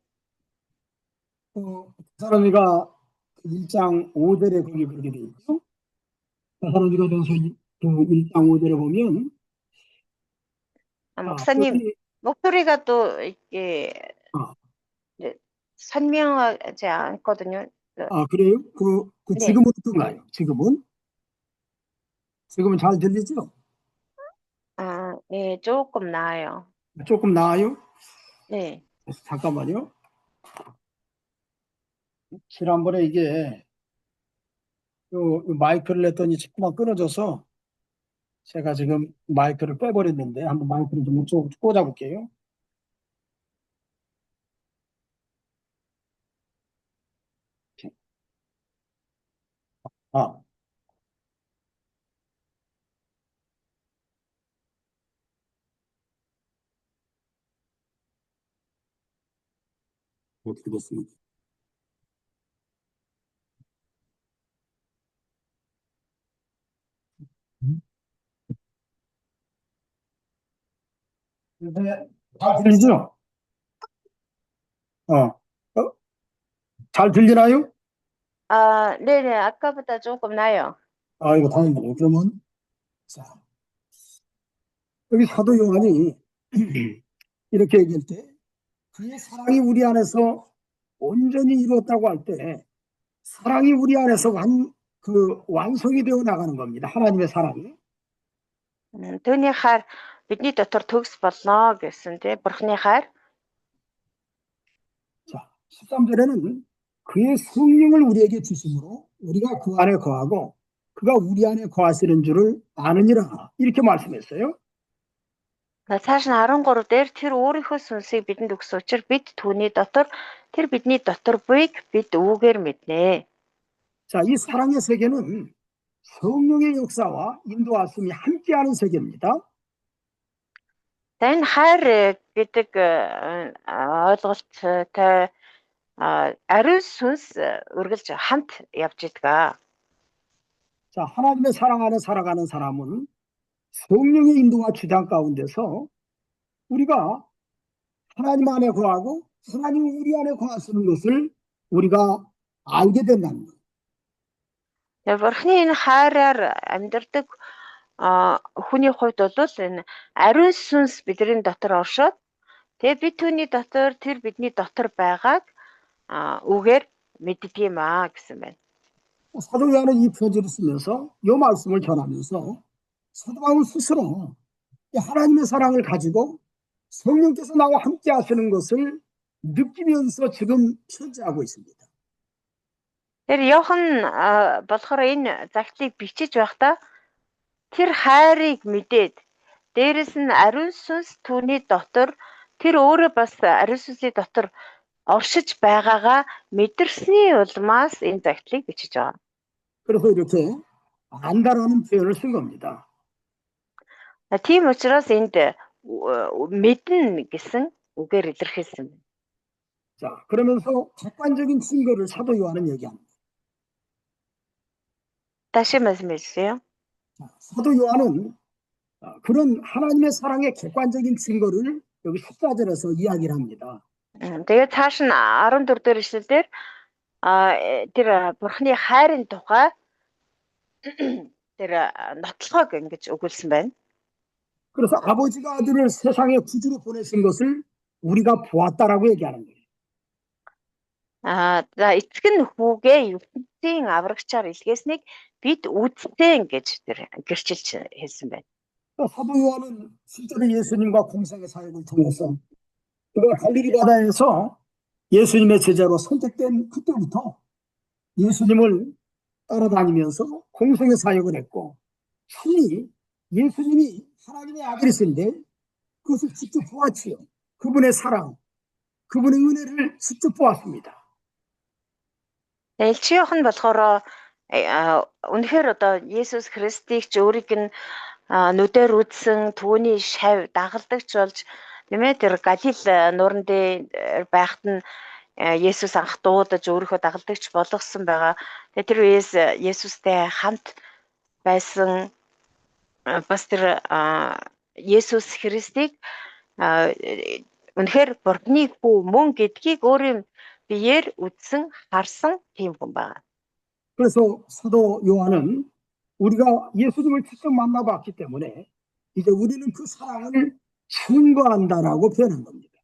사람이가 1장 5절에 거기 그렇게 돼 있죠. 사람이가 된서 그 1장 5절에 보면 목사님, 여기 목소리가 또 이게 선명하지 않거든요. 그래요? 네. 지금은 어떤가요? 지금은 잘 들리죠? 네, 조금 나아요. 조금 나아요? 네. 잠깐만요. 지난번에 이게 요 마이크를 냈더니 자꾸만 끊어져서 제가 지금 마이크를 빼버렸는데 한번 마이크를 좀 이쪽 꽂아볼게요. 아, 어떻게 됐습니까? 네, 잘 들리죠? 잘 들리나요? 네네, 아까보다 조금 나아요. 이거 다행이네요. 그러면 자, 여기 사도 요한이 이렇게 얘기할 때 그의 사랑이 우리 안에서 온전히 이루었다고 할 때 사랑이 우리 안에서 완성이 되어 나가는 겁니다. 하나님의 사랑이. Түүний хайр бидний дотор төгс болно гэсэн тий бурхны хайр. 자, 13절에는 그의 성령을 우리에게 주심으로 우리가 그 안에 거하고 그가 우리 안에 거하시는 줄을 아느니라 이렇게 말씀했어요. Цааш нь 13 дээр тэр өөрийнхөө сүнсийг бидэнд өгсөн учраас бид түүний дотор тэр бидний дотор буйг бид үүгээр мэднэ. 자, 이 사랑의 세계는 성령의 역사와 인도하심이 함께하는 세계입니다. Энэ хайр гэдэг ойлголттой ариун сүнс үргэлж хамт явж идэг. 자, 하나님의 사랑 안에 살아가는 사람은 성령의 인도와 주장 가운데서 우리가 하나님 안에 거하고 하나님이 우리 안에 거하시는 것을 우리가 알게 된다는 거예요. Бурхны энэ хайраар амьдардаг хүний хувьд бол энэ ариун сүнс бидний дотор оршоод тэгээ бид түүний дотор тэр бидний дотор байгааг үгээр мэддэг юм гэсэн байна. 사도 요한은 이 표지를 쓰면서 이 말씀을 전하면서 사도 바울 스스로 하나님의 사랑을 가지고 성령께서 나와 함께 하시는 것을 느끼면서 지금 편지하고 있습니다. Тэр Иохан болохоор энэ загтлыг бичиж байхдаа тэр хайрыг мэдээд дээрэс нь ариун сүнс түүний дотор тэр өөрөө бас ариун сүнсийн дотор оршиж байгаагаа мэдэрсний улмаас энэ загтлыг бичиж байгаа. 그래서 이렇게 안다라는 표현을 쓴 겁니다. Тийм учраас энд мэднэ гэсэн үгээр илэрхийлсэн. 자, 그러면서 객관적인 증거를 사도 요한은 얘기합니다. 다시 말씀해 주세요. 사도 요한은 그런 하나님의 사랑의 객관적인 증거를 여기 14절에서 이야기를 합니다. Тэгээд цааш нь 14 дэх эшлэлдэр тэр бурхны хайрын тухай тэр нотлохог ингэж өгүүлсэн байна. 그래서 아버지가 아들을 세상에 구주로 보내신 것을 우리가 보았다라고 얘기하는 거예요. За эцэг нь хүүгээ ертөнцийн аврагчаар илгээснийг бид үзсэн гэж тэр гэрчилж хэлсэн байна. 사도 요한은 실제로 예수님과 공생의 사역을 통해서 갈릴리 바다에서 예수님의 제자로 선택된 그때부터 예수님을 따라다니면서 공생의 사역을 했고 신이 예수님이 하나님의 아들이신데 그것을 직접 보았지요. 그분의 사랑, 그분의 은혜를 직접 보았습니다. Элч Иохан болохоор үнэхээр одоо Есүс Христийг ч өөрийг нь нүдээр үзсэн түүний шав дагалдагч болж нэмээ тэр Галил нууран дээр байхад нь Есүс анх дуудаж өөрийнхөө дагалдагч болгосон байгаа. Тэгээ тэр үеэс Есүстэй хамт байсан бас тэр Есүс Христийг үнэхээр Бурхны хүү мөн гэдгийг өөрийн биеэр үзсэн харсан тийм хүн байна. 그래서 사도 요한은 우리가 예수님을 직접 만나봤기 때문에 이제 우리는 그 사랑을 증거한다라고 표현한 겁니다.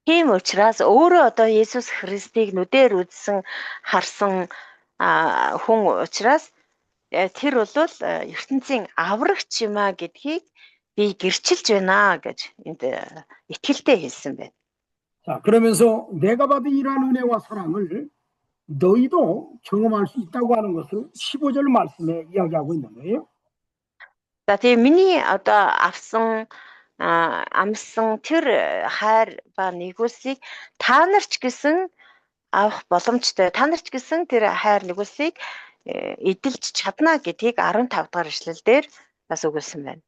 Тийм учраас өөрөө одоо Есүс Христийг нүдээр үзсэн харсан хүн учраас тэр бол ертөнцийн аврагч юм а гэдгийг би гэрчилж байна гэж энд итгэлтэй хэлсэн байна. 자, 그러면서 내가 받은 이러한 은혜와 사랑을 너희도 경험할 수 있다고 하는 것을 15절 말씀에 이야기하고 있는 거예요. За тийм миний одоо авсан амсан тэр хайр ба нэгүсийг та нарч гэсэн авах боломжтой. Та нарч гэсэн тэр хайр нэгүсийг эдэлж чадна гэдгийг 15 дахь эшлэлдэр бас өгүүлсэн байна.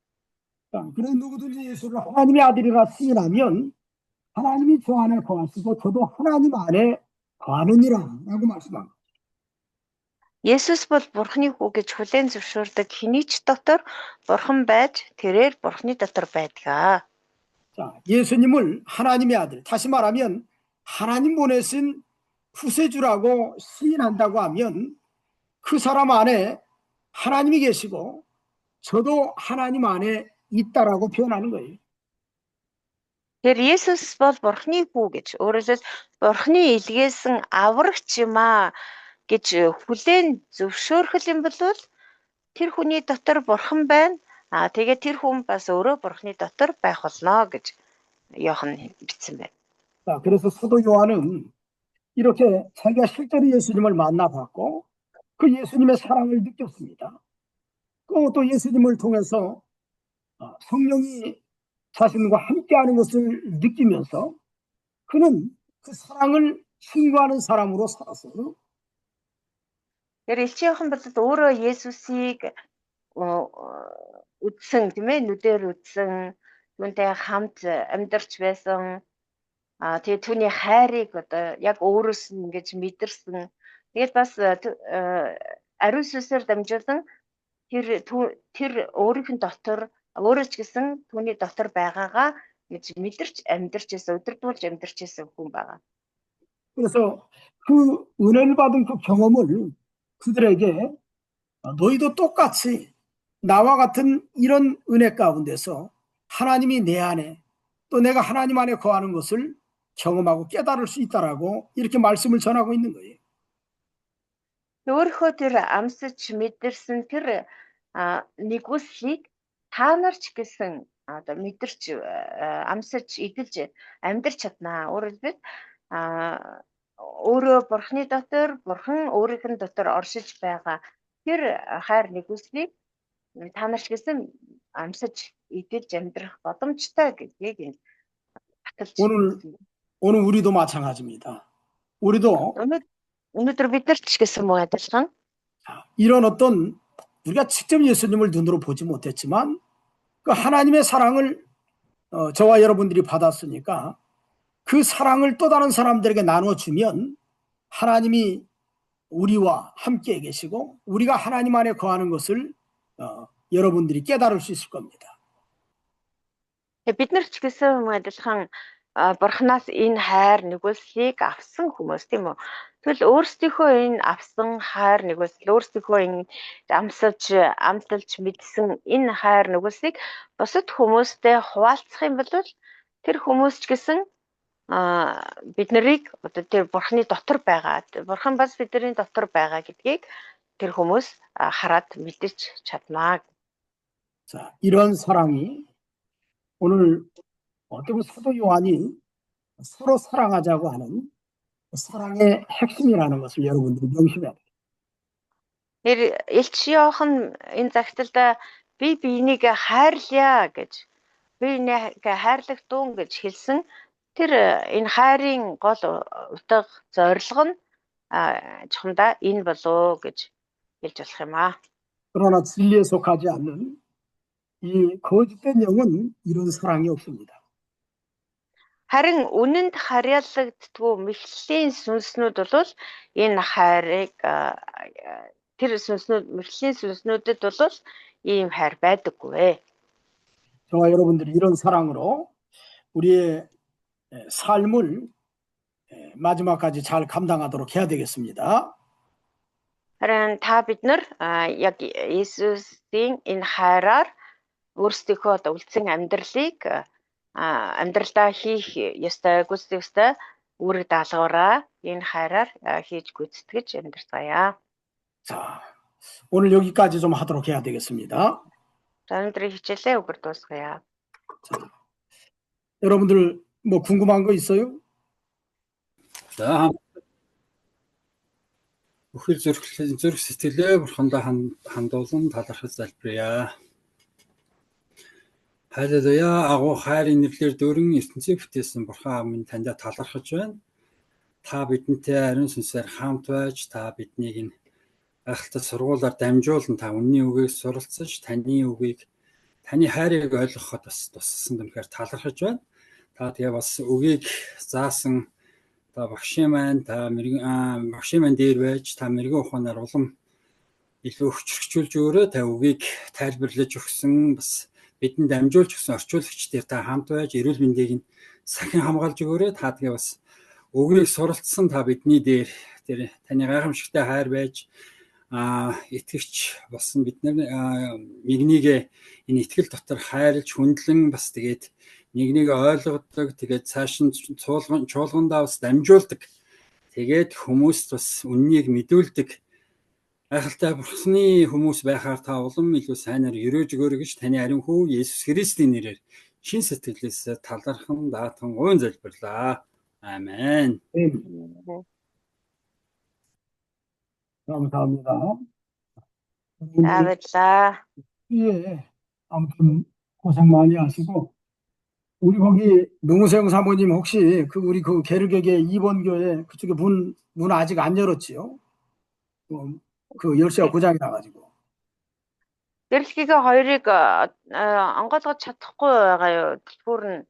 자, 그래 누구든지 예수를 하나님의 아들이라 시인하면 하나님이 저 안에 거하시고 저도 하나님 안에 거하느니라라고 말씀합니다. Есүс бол Бурхны хүү гэж хүлээн зөвшөөрдөг хэний ч дотор Бурхан байж тэрээр Бурхны дотор байдаг. 자, 예수님을 하나님의 아들, 다시 말하면 하나님 보내신 구세주라고 시인한다고 하면 그 사람 안에 하나님이 계시고 저도 하나님 안에 있다라고 표현하는 거예요. Тэр Есүс бол Бурхны хүү гэж өөрөөсөө Бурхны илгээсэн аврагч юм аа гэж хүлээн зөвшөөрөх юм бол тэр хүний дотор Бурхан байна. Тэгээд тэр хүн бас өөрөө Бурхны дотор байх болно гэж Иохан бичсэн байна. 자, 그래서 사도 요한은 이렇게 자기가 실제로 예수님을 만나봤고 그 예수님의 사랑을 느꼈습니다. 또 예수님을 통해서 성령이 자신과 함께하는 것을 느끼면서 그는 그 사랑을 증거하는 사람으로 살았어요. Тэр Илчин Иохан бол өөрөө Есүсийг үзсэн тийм ээ, нүдээр үзсэн, түүнтэй хамт амьдарч байсан. Тэгээ түүний хайрыг одоо яг өөрөөс нь ингэж мэдэрсэн. Тэгээд бас ариун сүнсээр дамжуулан тэр өөрийнх нь дотор өөрөө ч гэсэн түүний дотор байгаагаа гэж мэдэрч амьдарч байсан, өдөрдүүлж амьдарч байсан хүн байгаа. 그래서 그 은혜를 받은 그 경험을 그들에게 너희도 똑같이 나와 같은 이런 은혜 가운데서 하나님이 내 안에 또 내가 하나님 안에 거하는 것을 경험하고 깨달을 수 있다라고 이렇게 말씀을 전하고 있는 거예요. Өөрийнхөө тэр амсаж мэдэрсэн тэр нэгүслийг та нар ч гэсэн одоо мэдэрч амсаж эдэлж амьдрч чаднаа. Өөрөөр хэлбэл өөрөө Бурхны дотор, Бурхан өөрийнх нь дотор оршиж байгаа тэр хайр нэгүслийг та нар ч гэсэн амсаж эдэлж амьдрах боломжтой гэдгийг энэ баталж 오늘 우리도 마찬가지입니다. 우리도 өнөөдөр бид нар ч гэсэн мөн адилхан 이런 어떤 우리가 직접 예수님을 눈으로 보지 못했지만 그 하나님의 사랑을 저와 여러분들이 받았으니까 그 사랑을 또 다른 사람들에게 나눠주면 하나님이 우리와 함께 계시고 우리가 하나님 안에 거하는 것을 여러분들이 깨달을 수 있을 겁니다. бид нар ч гэсэн мөн адилхан Бурханаас энэ хайр нэгүслийг авсан хүмүүс тийм үү. Тэгвэл өөрсдийнхөө энэ авсан хайр нэгүсэл өөрсдийнхөө энэ амталж мэдсэн энэ хайр нэгүслийг бусад хүмүүстэй хуваалцах юм бол тэр хүмүүс ч гэсэн бид нарыг одоо тэр Бурханы дотор байгаа. Бурхан бас бидний дотор байгаа гэдгийг тэр хүмүүс хараад мэдэрч чаднаа. 자, 이런 사랑이 오늘 어떤 사도 요한이 서로 사랑하자고 하는 사랑의 핵심이라는 것을 여러분들이 명심해야 돼요. Тэр Илч Иохан энэ загталда би биенийг хайрлая гэж би биенийг хайрлах дуун гэж хэлсэн. Тэр энэ хайрын гол утга зорилго нь чухамдаа энэ болоо гэж хэлж болох юм аа. 그러나 진리에 속하지 않는 이 거짓된 영은 이런 사랑이 없습니다. Харин үнэнд харьяалагддгүй мэхлийн сүнснүүд бол энэ хайрыг тэр мэрэгжлийн сүнснүүдэд бол ийм хайр байдаггүй. 저와 여러분들이 이런 사랑으로 우리의 삶을 마지막까지 잘 감당하도록 해야 되겠습니다. Харин та бид нар яг Иесусийн энэ хайраар өөрсдийнхөө үлдсэн амьдралыг амьдралдаа хийх ёстой, гүйцэтгэх ёстой үүрэг даалгавраа энэ хайраар хийж гүйцэтгэж амьдрцгаая. 자, 오늘 여기까지 좀 하도록 해야 되겠습니다. За өнөөдрийн хичээлээ өгөр дуусгая. 여러분들 뭐 궁금한 거 있어요? За бүхэл зүрх сэтгэлээ бурхандаа хандуулан талархаж залбирая. Халелуя. Агуу хайрын нэрлэлээр дөрөн ертөнцийг бүтээсэн бурхан аав минь таньда талархаж байна. Та бидэнтэй ариун сүнсээр хамт байж та биднийг энэ гахалтай сургуулаар дамжуулан та үнний үгийг суралцаж таны үгийг таны хайрыг ойлгоход бас туссан дүнхээр талархаж байна. Та тэгээ бас үгийг заасан та багшийн маань дээр байж та мэрэгэн ухаанаар улам илүү хүчрхжүүлж өөрөө та үгийг тайлбарлаж өгсөн бас бидэнд дамжуулж өгсөн орчуулагчдаар та хамт байж эрүүл мэндийг нь сахин хамгаалж өгөөрэй. Та тэгээ бас үгийг суралцсан та бидний дээр тэр таны гайхамшигтай хайр байж итгэгч болсон бид нар нэгнийг энэ итгэл дотор хайрлж хүндлэн бас тэгээд нэгнийг ойлгодог тэгээд цааш нь чуулгандаа бас дамжуулдаг тэгээд хүмүүст бас үннийг мэдүүлдэг гайхалтай бурхны хүмүүс байхаар та улам илүү сайнаар өрөөж өгөөрэй гэж таны ариун хүү Есүс Христийн нэрээр шин сэтгэлээс талархан даатхан гойн залбирлаа. 아멘. 감사합니다. Баярлалаа. 예, 아무튼 고생 많이 하시고 우리 거기 농우생 사모님 혹시 우리 게르게게 2번 교회 그쪽에 문 아직 안 열었지요? 그 열쇠가 고장이 나가지고. Гэрэлхийгээ хоёрыг онгойлгож чадахгүй байгаа юу? Түр нь